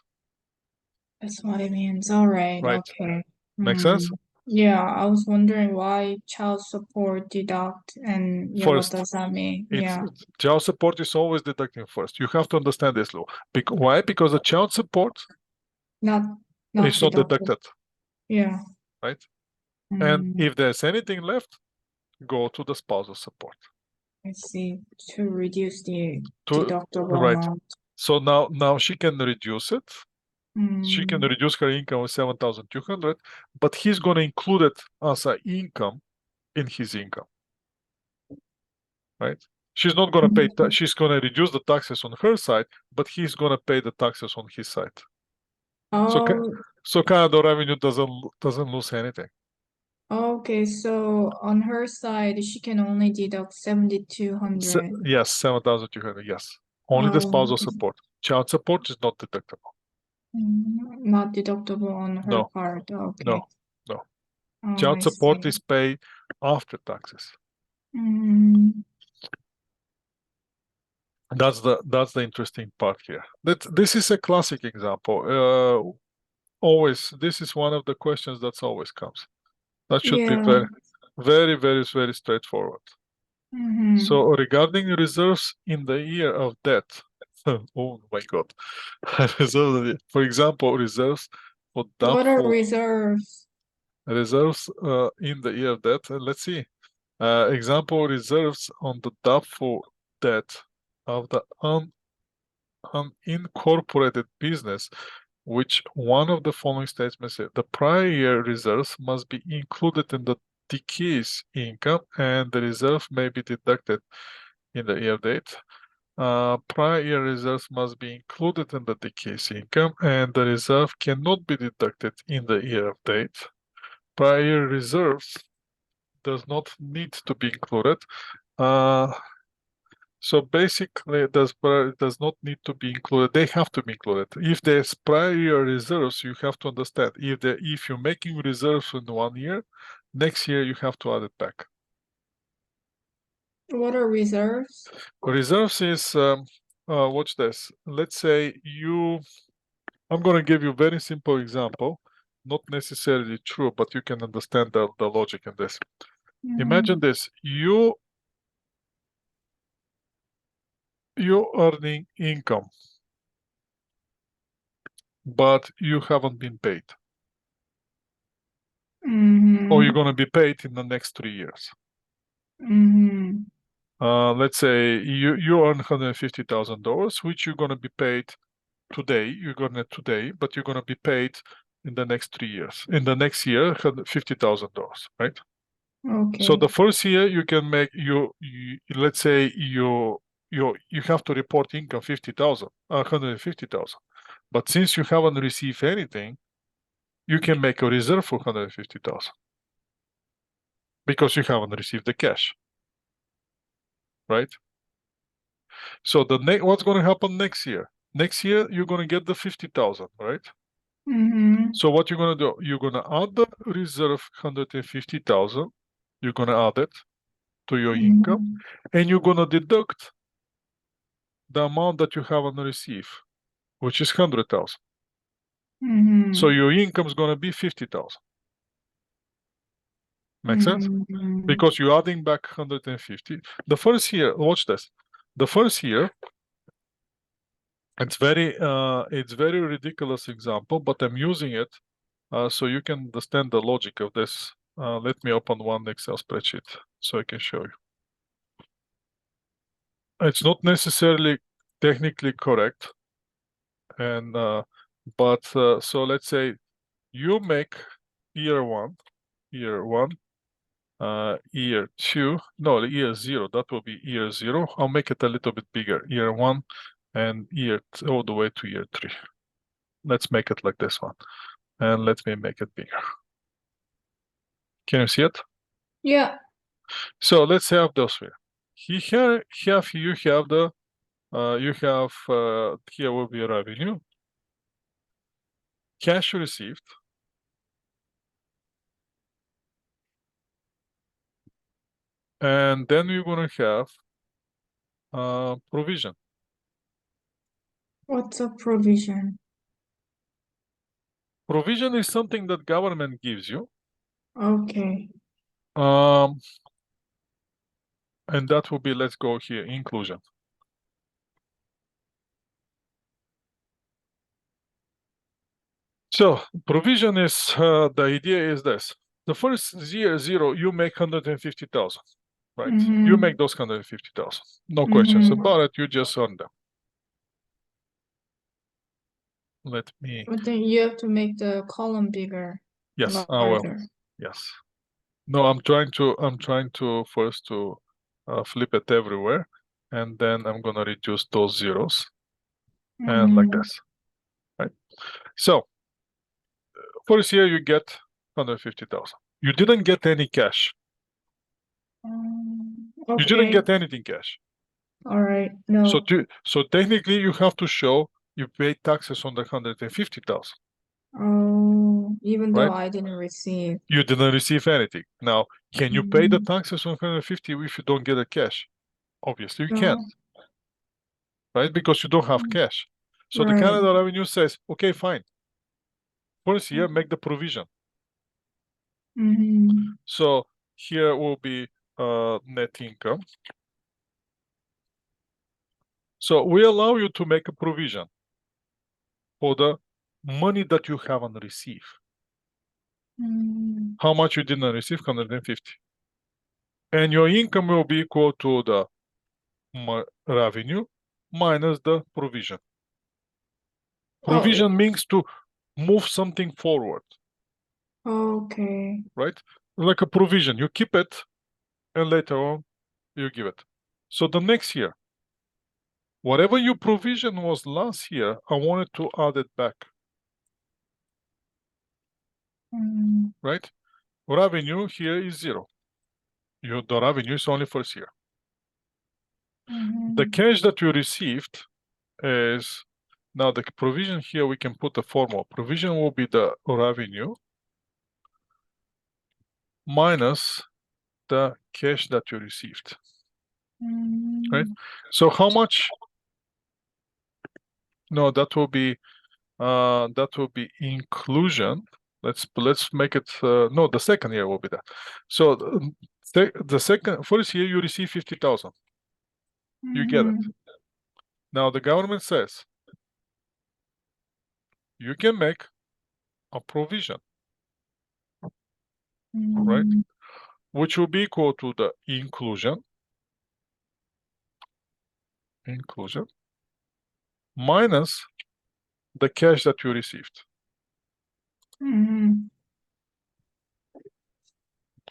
Speaker 2: That's what it means. All right.
Speaker 1: right?
Speaker 2: Okay.
Speaker 1: Make sense?
Speaker 2: Yeah, I was wondering why child support deduct and yeah, what
Speaker 1: First,
Speaker 2: does that mean? Yeah.
Speaker 1: child support is always deducting first. You have to understand this law. Why? Because the child support
Speaker 2: Not
Speaker 1: is not
Speaker 2: deducted.
Speaker 1: deducted,
Speaker 2: Yeah.
Speaker 1: right? And
Speaker 2: Mm,
Speaker 1: if there's anything left, go to the spousal support.
Speaker 2: I see. To reduce the
Speaker 1: To
Speaker 2: deductible
Speaker 1: right.
Speaker 2: amount.
Speaker 1: So now she can reduce it. She can
Speaker 2: Mm,
Speaker 1: reduce her income with 7,200, but he's going to include it as an income in his income, right? She's not going to pay. She's going to reduce the taxes on her side, but he's going to pay the taxes on his side. So
Speaker 2: oh,
Speaker 1: so Canada Revenue doesn't lose anything.
Speaker 2: okay. So on her side, she can only deduct 7,200.
Speaker 1: Yes, 7,200. Yes, only the
Speaker 2: Oh,
Speaker 1: spousal support. Child support is not deductible.
Speaker 2: not deductible on her
Speaker 1: No,
Speaker 2: part. Okay.
Speaker 1: no, no.
Speaker 2: Oh,
Speaker 1: Child
Speaker 2: I
Speaker 1: support
Speaker 2: see.
Speaker 1: is paid after taxes.
Speaker 2: Mm,
Speaker 1: That's the interesting part here. This is a classic example. Always, this is one of the questions that's always comes. That should be
Speaker 2: yeah.
Speaker 1: very straightforward.
Speaker 2: Mm-hmm.
Speaker 1: So regarding reserves in the year of debt, oh my God, for example, reserves for
Speaker 2: What are
Speaker 1: doubtful
Speaker 2: reserves?
Speaker 1: reserves in the year of debt. Let's see. Example reserves on the doubtful debt of the unincorporated business, which one of the following statements say the prior year reserves must be included in the decrease income, and the reserve may be deducted in the year date. Prior year reserves must be included in the decrease income, and the reserve cannot be deducted in the year of date. Prior year reserves does not need to be included. So basically, it does not need to be included. They have to be included. If there's prior year reserves, you have to understand if you're making reserves in 1 year, next year you have to add it back.
Speaker 2: What are reserves?
Speaker 1: Reserves is watch this. Let's say I'm going to give you a very simple example, not necessarily true, but you can understand the logic in this. Imagine this: you earning income, but you haven't been paid, or you're going to be paid in the next 3 years. Let's say you earn $150,000, which you're going to be paid today, you're gonna net today, but you're gonna be paid in the next 3 years. In the next year, $50,000, right?
Speaker 2: Okay.
Speaker 1: So the first year you can make let's say you have to report income 50,000, 150,000. But since you haven't received anything, you can make a reserve for 150,000 because you haven't received the cash, right? So what's going to happen next year? Next year you're going to get the 50,000, right?
Speaker 2: Mm-hmm.
Speaker 1: So what you're going to do? You're going to add the reserve 150,000. You're going to add it to your income, and you're going to deduct the amount that you haven't received, which is 100,000.
Speaker 2: Mm-hmm.
Speaker 1: So your income is going to be 50,000. Make sense?
Speaker 2: Mm-hmm.
Speaker 1: Because you're adding back 150. The first year, watch this. The first year, it's very ridiculous example, but I'm using it so you can understand the logic of this. Let me open one Excel spreadsheet so I can show you. It's not necessarily technically correct, and but so let's say you make year one, year 2, no, year 0, that will be year 0. I'll make it a little bit bigger, year 1 and all the way to year 3. Let's make it like this one, and let me make it bigger. Can you see it?
Speaker 2: Yeah.
Speaker 1: So let's have those here. Here you have the here will be revenue, cash received, and then we're gonna have provision.
Speaker 2: What's a provision?
Speaker 1: Provision is something that government gives you.
Speaker 2: Okay.
Speaker 1: And that will be, let's go here, inclusion. So provision is, the idea is this. The first year 0, you make 150,000, right? You make those 150,000. No questions about it, you just earn them. Let me,
Speaker 2: But then you have to make the column bigger.
Speaker 1: yes, I will.
Speaker 2: Larger.
Speaker 1: Yes. No, I'm trying to first to flip it everywhere, and then I'm gonna reduce those zeros, and like this, right? So first year you get 150,000. You didn't get any cash. You didn't
Speaker 2: Okay.
Speaker 1: get anything cash.
Speaker 2: All right. No.
Speaker 1: So technically you have to show you paid taxes on the 150,000.
Speaker 2: Oh, even though
Speaker 1: Right?
Speaker 2: I didn't receive.
Speaker 1: You didn't receive anything. Now, can you pay the taxes on 150 if you don't get a cash? Obviously you can't, right? Because you don't have cash. So the
Speaker 2: Right.
Speaker 1: Canada Revenue says, okay, fine. First year, make the provision. So here will be net income. So we allow you to make a provision for the money that you haven't received. How much you didn't receive? 150. And your income will be equal to the revenue minus the provision. Provision means to move something forward.
Speaker 2: Okay.
Speaker 1: Right? Like a provision. You keep it and later on you give it. So the next year, whatever your provision was last year, I wanted to add it back. Right? Revenue here is 0. The revenue is only first year. The cash that you received is, now the provision here, we can put a formula. Provision will be the revenue minus the cash that you received. Right? So how much? No, that will be inclusion. Let's make it no, the second year will be that. So the first year you receive 50,000. You get it. Now the government says you can make a provision, right? Which will be equal to the inclusion minus the cash that you received.
Speaker 2: Mm-hmm.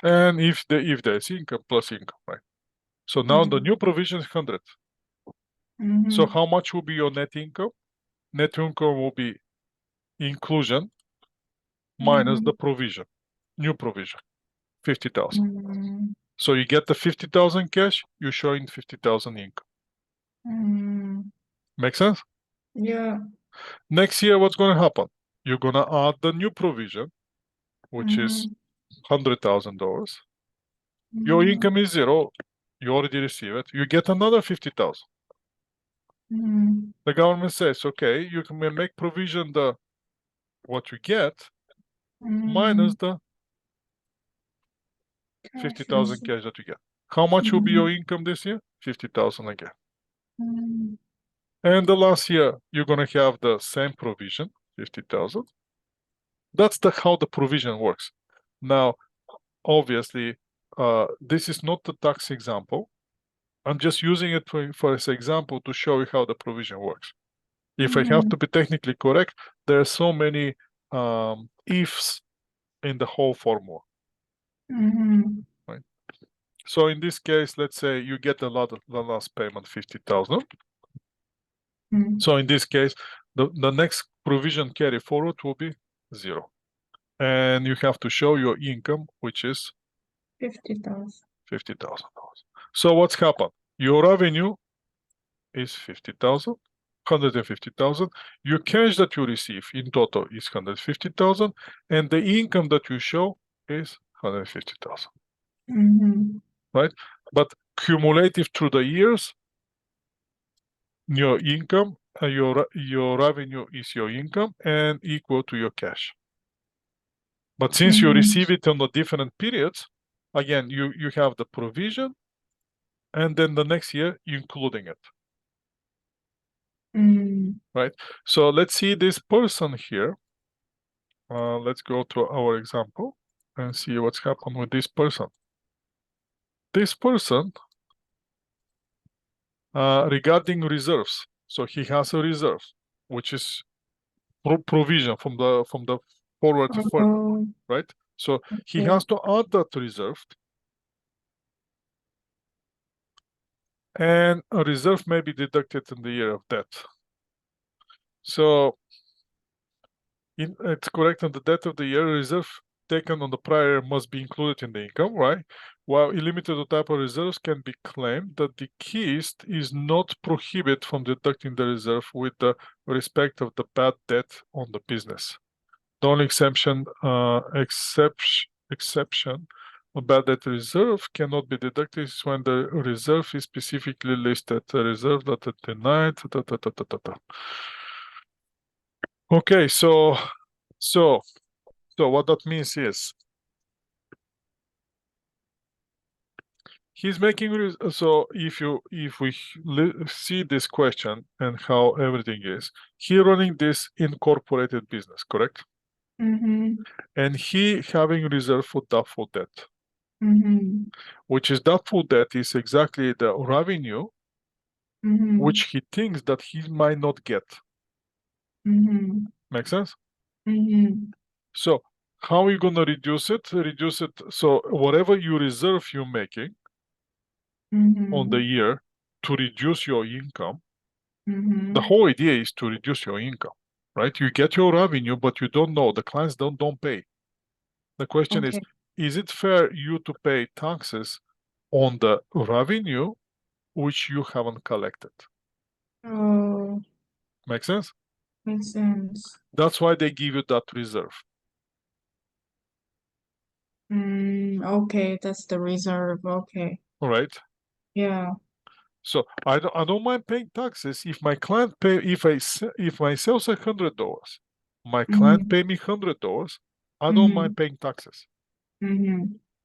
Speaker 1: And if there's income plus income, right? So now the new provision is 100.
Speaker 2: Mm-hmm.
Speaker 1: So how much will be your net income? Net income will be inclusion minus the provision, new provision, 50,000.
Speaker 2: Mm-hmm.
Speaker 1: So you get the 50,000 cash, you're showing 50,000 income.
Speaker 2: Mm-hmm.
Speaker 1: Make sense?
Speaker 2: Yeah.
Speaker 1: Next year, what's going to happen? You're going to add the new provision, which is $100,000. Your income is zero. You already receive it. You get another 50,000.
Speaker 2: Mm-hmm.
Speaker 1: The government says, okay, you can make provision the what you get minus the 50,000 cash that you get. How much will be your income this year? 50,000 again.
Speaker 2: Mm-hmm.
Speaker 1: And the last year, you're going to have the same provision, 50,000. That's how the provision works. Now, obviously, this is not the tax example. I'm just using it for as example to show you how the provision works. If I have to be technically correct, there are so many ifs in the whole formula.
Speaker 2: Mm-hmm.
Speaker 1: Right? So in this case, let's say you get the last payment, 50,000. So in this case, the next provision carry forward will be 0. And you have to show your income, which is
Speaker 2: 50,000.
Speaker 1: $50,000. So what's happened? Your revenue is 50,000, 150,000. Your cash that you receive in total is 150,000, and the income that you show is 150,000.
Speaker 2: Mm-hmm.
Speaker 1: Right? But cumulative through the years, your income, your revenue is your income and equal to your cash. But since you receive it on the different periods, again, you have the provision, and then the next year including it. Right? So let's see this person here. Let's go to our example and see what's happened with this person. This person, regarding reserves, so he has a reserve, which is provision from the forward to further, right? So he has to add that reserve, and a reserve may be deducted in the year of death. So it's correct on the death of the year, reserve taken on the prior must be included in the income, right? While illimited type of reserves can be claimed, the deceased is not prohibited from deducting the reserve with the respect of the bad debt on the business. The only exception of bad debt reserve cannot be deducted is when the reserve is specifically listed. The reserve that is denied. Okay, so what that means is he's making so if we see this question and how everything is, he running this incorporated business, correct? And he having reserve for doubtful debt, which is doubtful debt is exactly the revenue which he thinks that he might not get. Make sense? So how are you going to reduce it? So whatever you reserve you're making on the year to reduce your income, the whole idea is to reduce your income, right? You get your revenue, but you don't know, the clients don't pay. The question is it fair you to pay taxes on the revenue which you haven't collected?
Speaker 2: Oh,
Speaker 1: Make sense?
Speaker 2: makes sense.
Speaker 1: That's why they give you that reserve.
Speaker 2: Okay, that's the reserve. Okay.
Speaker 1: All right.
Speaker 2: Yeah.
Speaker 1: So I don't mind paying taxes if my client pay if my sales are $100, my client pay me $100, I don't mind paying taxes.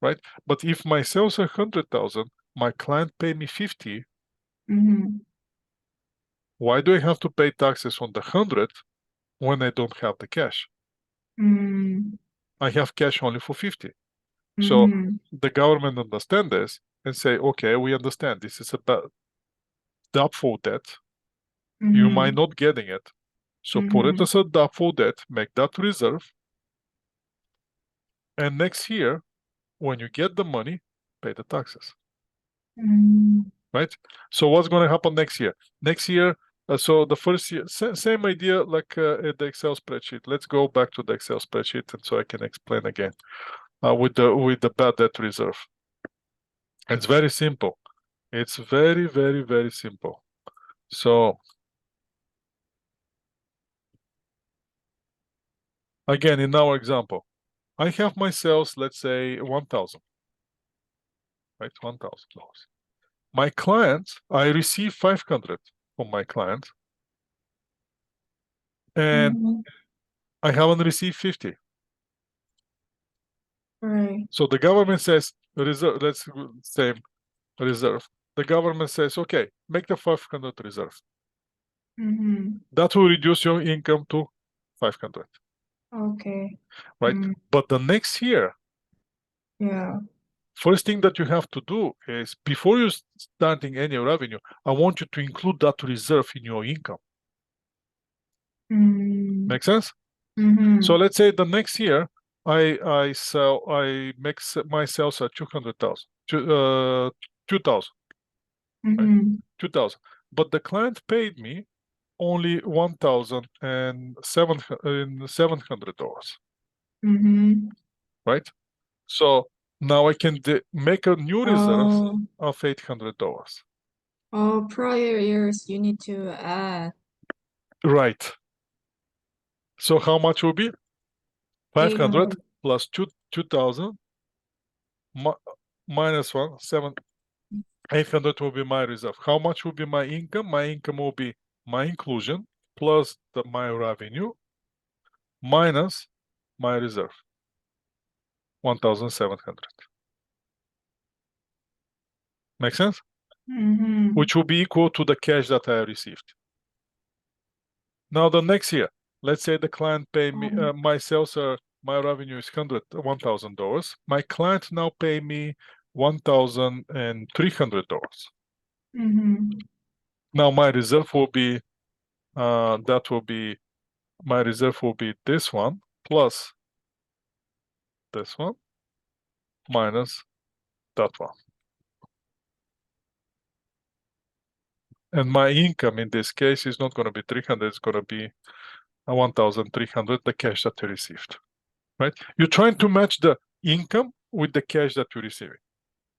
Speaker 1: Right? But if my sales are 100,000, my client pay me 50, why do I have to pay taxes on the 100 when I don't have the cash? I have cash only for 50. So the government understand this and say, okay, we understand this is a doubtful debt. You might not getting it, So put it
Speaker 2: Mhm.
Speaker 1: as a doubtful debt, make that reserve. And next year, when you get the money, pay the taxes,
Speaker 2: Mm.
Speaker 1: right? So what's going to happen next year? Next year, so the first year, same idea like at the Excel spreadsheet. Let's go back to the Excel spreadsheet, and so I can explain again with the bad debt reserve. It's very simple. It's very, very, very simple. So again, in our example, I have my sales, let's say 1,000, right? $1,000. My client, I receive 500 from my client, and
Speaker 2: Mhm.
Speaker 1: I haven't received 50.
Speaker 2: Right.
Speaker 1: So the government says reserve. Let's say reserve. The government says, okay, make the 500 reserve.
Speaker 2: Mhm.
Speaker 1: That will reduce your income to 500,
Speaker 2: Okay.
Speaker 1: right?
Speaker 2: Mm.
Speaker 1: But the next year,
Speaker 2: Yeah.
Speaker 1: first thing that you have to do is before you starting any revenue, I want you to include that reserve in your income.
Speaker 2: Mm.
Speaker 1: Make sense?
Speaker 2: Mhm.
Speaker 1: So let's say the next year I make my sales at 200,000, 2,000, right?
Speaker 2: Mhm.
Speaker 1: 2,000. But the client paid me only $1,700,
Speaker 2: Mhm.
Speaker 1: right? So now I can make a new reserve
Speaker 2: Oh.
Speaker 1: of $800.
Speaker 2: Oh, prior years you need to add
Speaker 1: Right. So how much will be? 500
Speaker 2: 800.
Speaker 1: plus 2,000 minus 800 will be my reserve. How much will be my income? My income will be my inclusion plus my revenue minus my reserve, 1,700. Make sense?
Speaker 2: Mhm.
Speaker 1: Which will be equal to the cash that I received. Now the next year, let's say the client pay me, my sales are, my revenue is $1,000. My client now pay me $1,300.
Speaker 2: Mhm.
Speaker 1: Now my reserve will be, my reserve will be this one plus this one minus that one. And my income in this case is not going to be 300, it's going to be 1,300, the cash that you received, right? You're trying to match the income with the cash that you're receiving,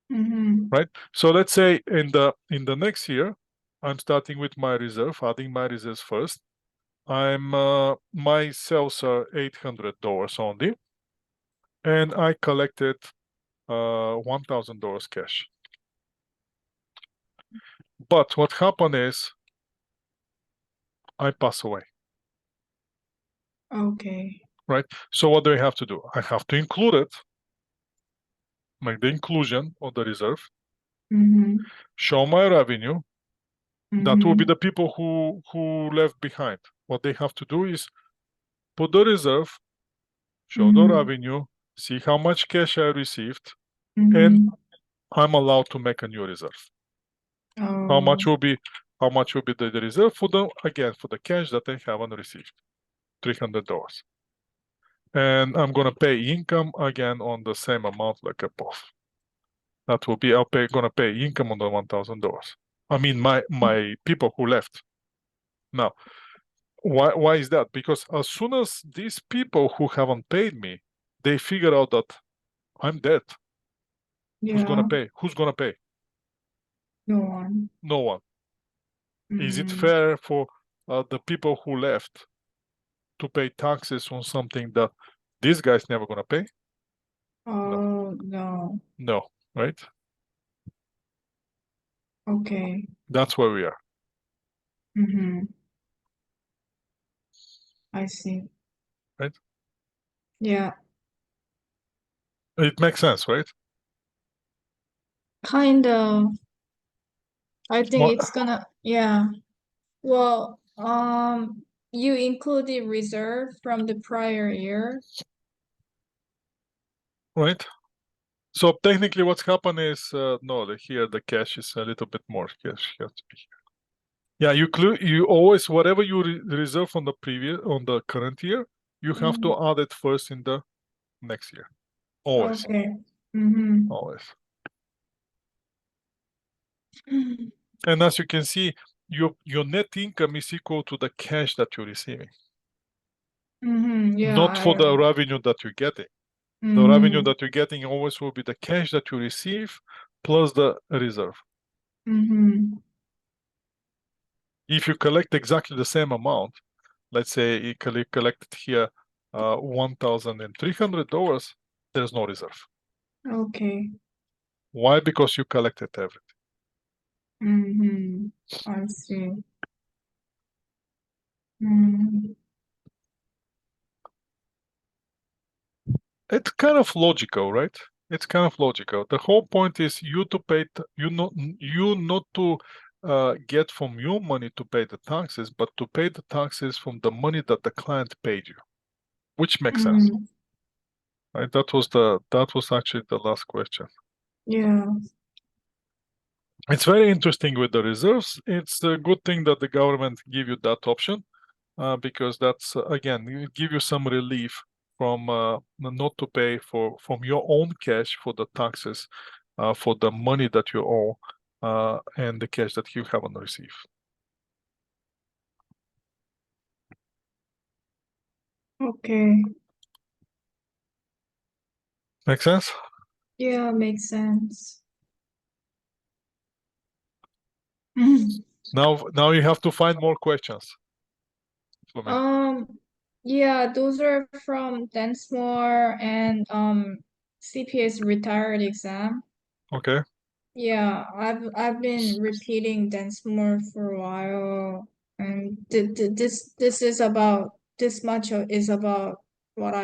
Speaker 2: Mhm.
Speaker 1: right? So let's say in the next year, I'm starting with my reserve, adding my reserves first. My sales are $800 only, and I collected $1,000 cash. But what happened is I pass away,
Speaker 2: Okay.
Speaker 1: right? So what do I have to do? I have to include it, make the inclusion of the reserve,
Speaker 2: Mhm.
Speaker 1: show my revenue. That will be
Speaker 2: Mhm.
Speaker 1: the people who left behind. What they have to do is put the reserve, show the
Speaker 2: Mhm.
Speaker 1: revenue, see how much cash I received, and
Speaker 2: Mhm.
Speaker 1: I'm allowed to make a new reserve. How
Speaker 2: Oh.
Speaker 1: much will be the reserve for the cash that I haven't received? $300. And I'm gonna pay income again on the same amount like above. That will be gonna pay income on the $1,000. I mean my people who left. Now, why is that? Because as soon as these people who haven't paid me, they figure out that I'm dead. Who's gonna
Speaker 2: Yeah.
Speaker 1: pay? Who's gonna pay?
Speaker 2: No one.
Speaker 1: No one. Is it
Speaker 2: Mhm.
Speaker 1: fair for the people who left to pay taxes on something that these guys never gonna pay? No,
Speaker 2: Oh, no.
Speaker 1: no, right?
Speaker 2: Okay.
Speaker 1: That's where we are.
Speaker 2: Mhm. I see.
Speaker 1: Right?
Speaker 2: Yeah.
Speaker 1: It makes sense, right?
Speaker 2: Kind of. I think
Speaker 1: What,
Speaker 2: it's gonna, yeah. Well, you include the reserve from the prior year.
Speaker 1: right? So technically, what's happened is no, here the cash is a little bit more cash has to be here. Yeah, you always whatever you reserve on the current year, you have to add it first in the next year. Always,
Speaker 2: Okay.
Speaker 1: always. And as you can see, your net income is equal to the cash that you're receiving,
Speaker 2: Yeah,
Speaker 1: not for the revenue that you're getting. The revenue that you're getting always will be the cash that you receive plus the reserve. If you collect exactly the same amount, let's say you collected here $1,300, there's no reserve.
Speaker 2: Okay.
Speaker 1: Why? Because you collected everything.
Speaker 2: I see. Mm.
Speaker 1: It's kind of logical, right? It's kind of logical. The whole point is you to pay, you not to get from your money to pay the taxes, but to pay the taxes from the money that the client paid you, which makes sense, right? That was actually the last question.
Speaker 2: Yeah.
Speaker 1: It's very interesting with the reserves. It's a good thing that the government give you that option, because that's again, it give you some relief from not to pay from your own cash for the taxes, for the money that you owe, and the cash that you haven't received.
Speaker 2: Okay.
Speaker 1: Make sense?
Speaker 2: Yeah, makes sense.
Speaker 1: Now you have to find more questions for me.
Speaker 2: Yeah, those are from Densmore and CPA's retired exam.
Speaker 1: Okay.
Speaker 2: Yeah, I've been repeating Densmore for a while, and this is about this much is about what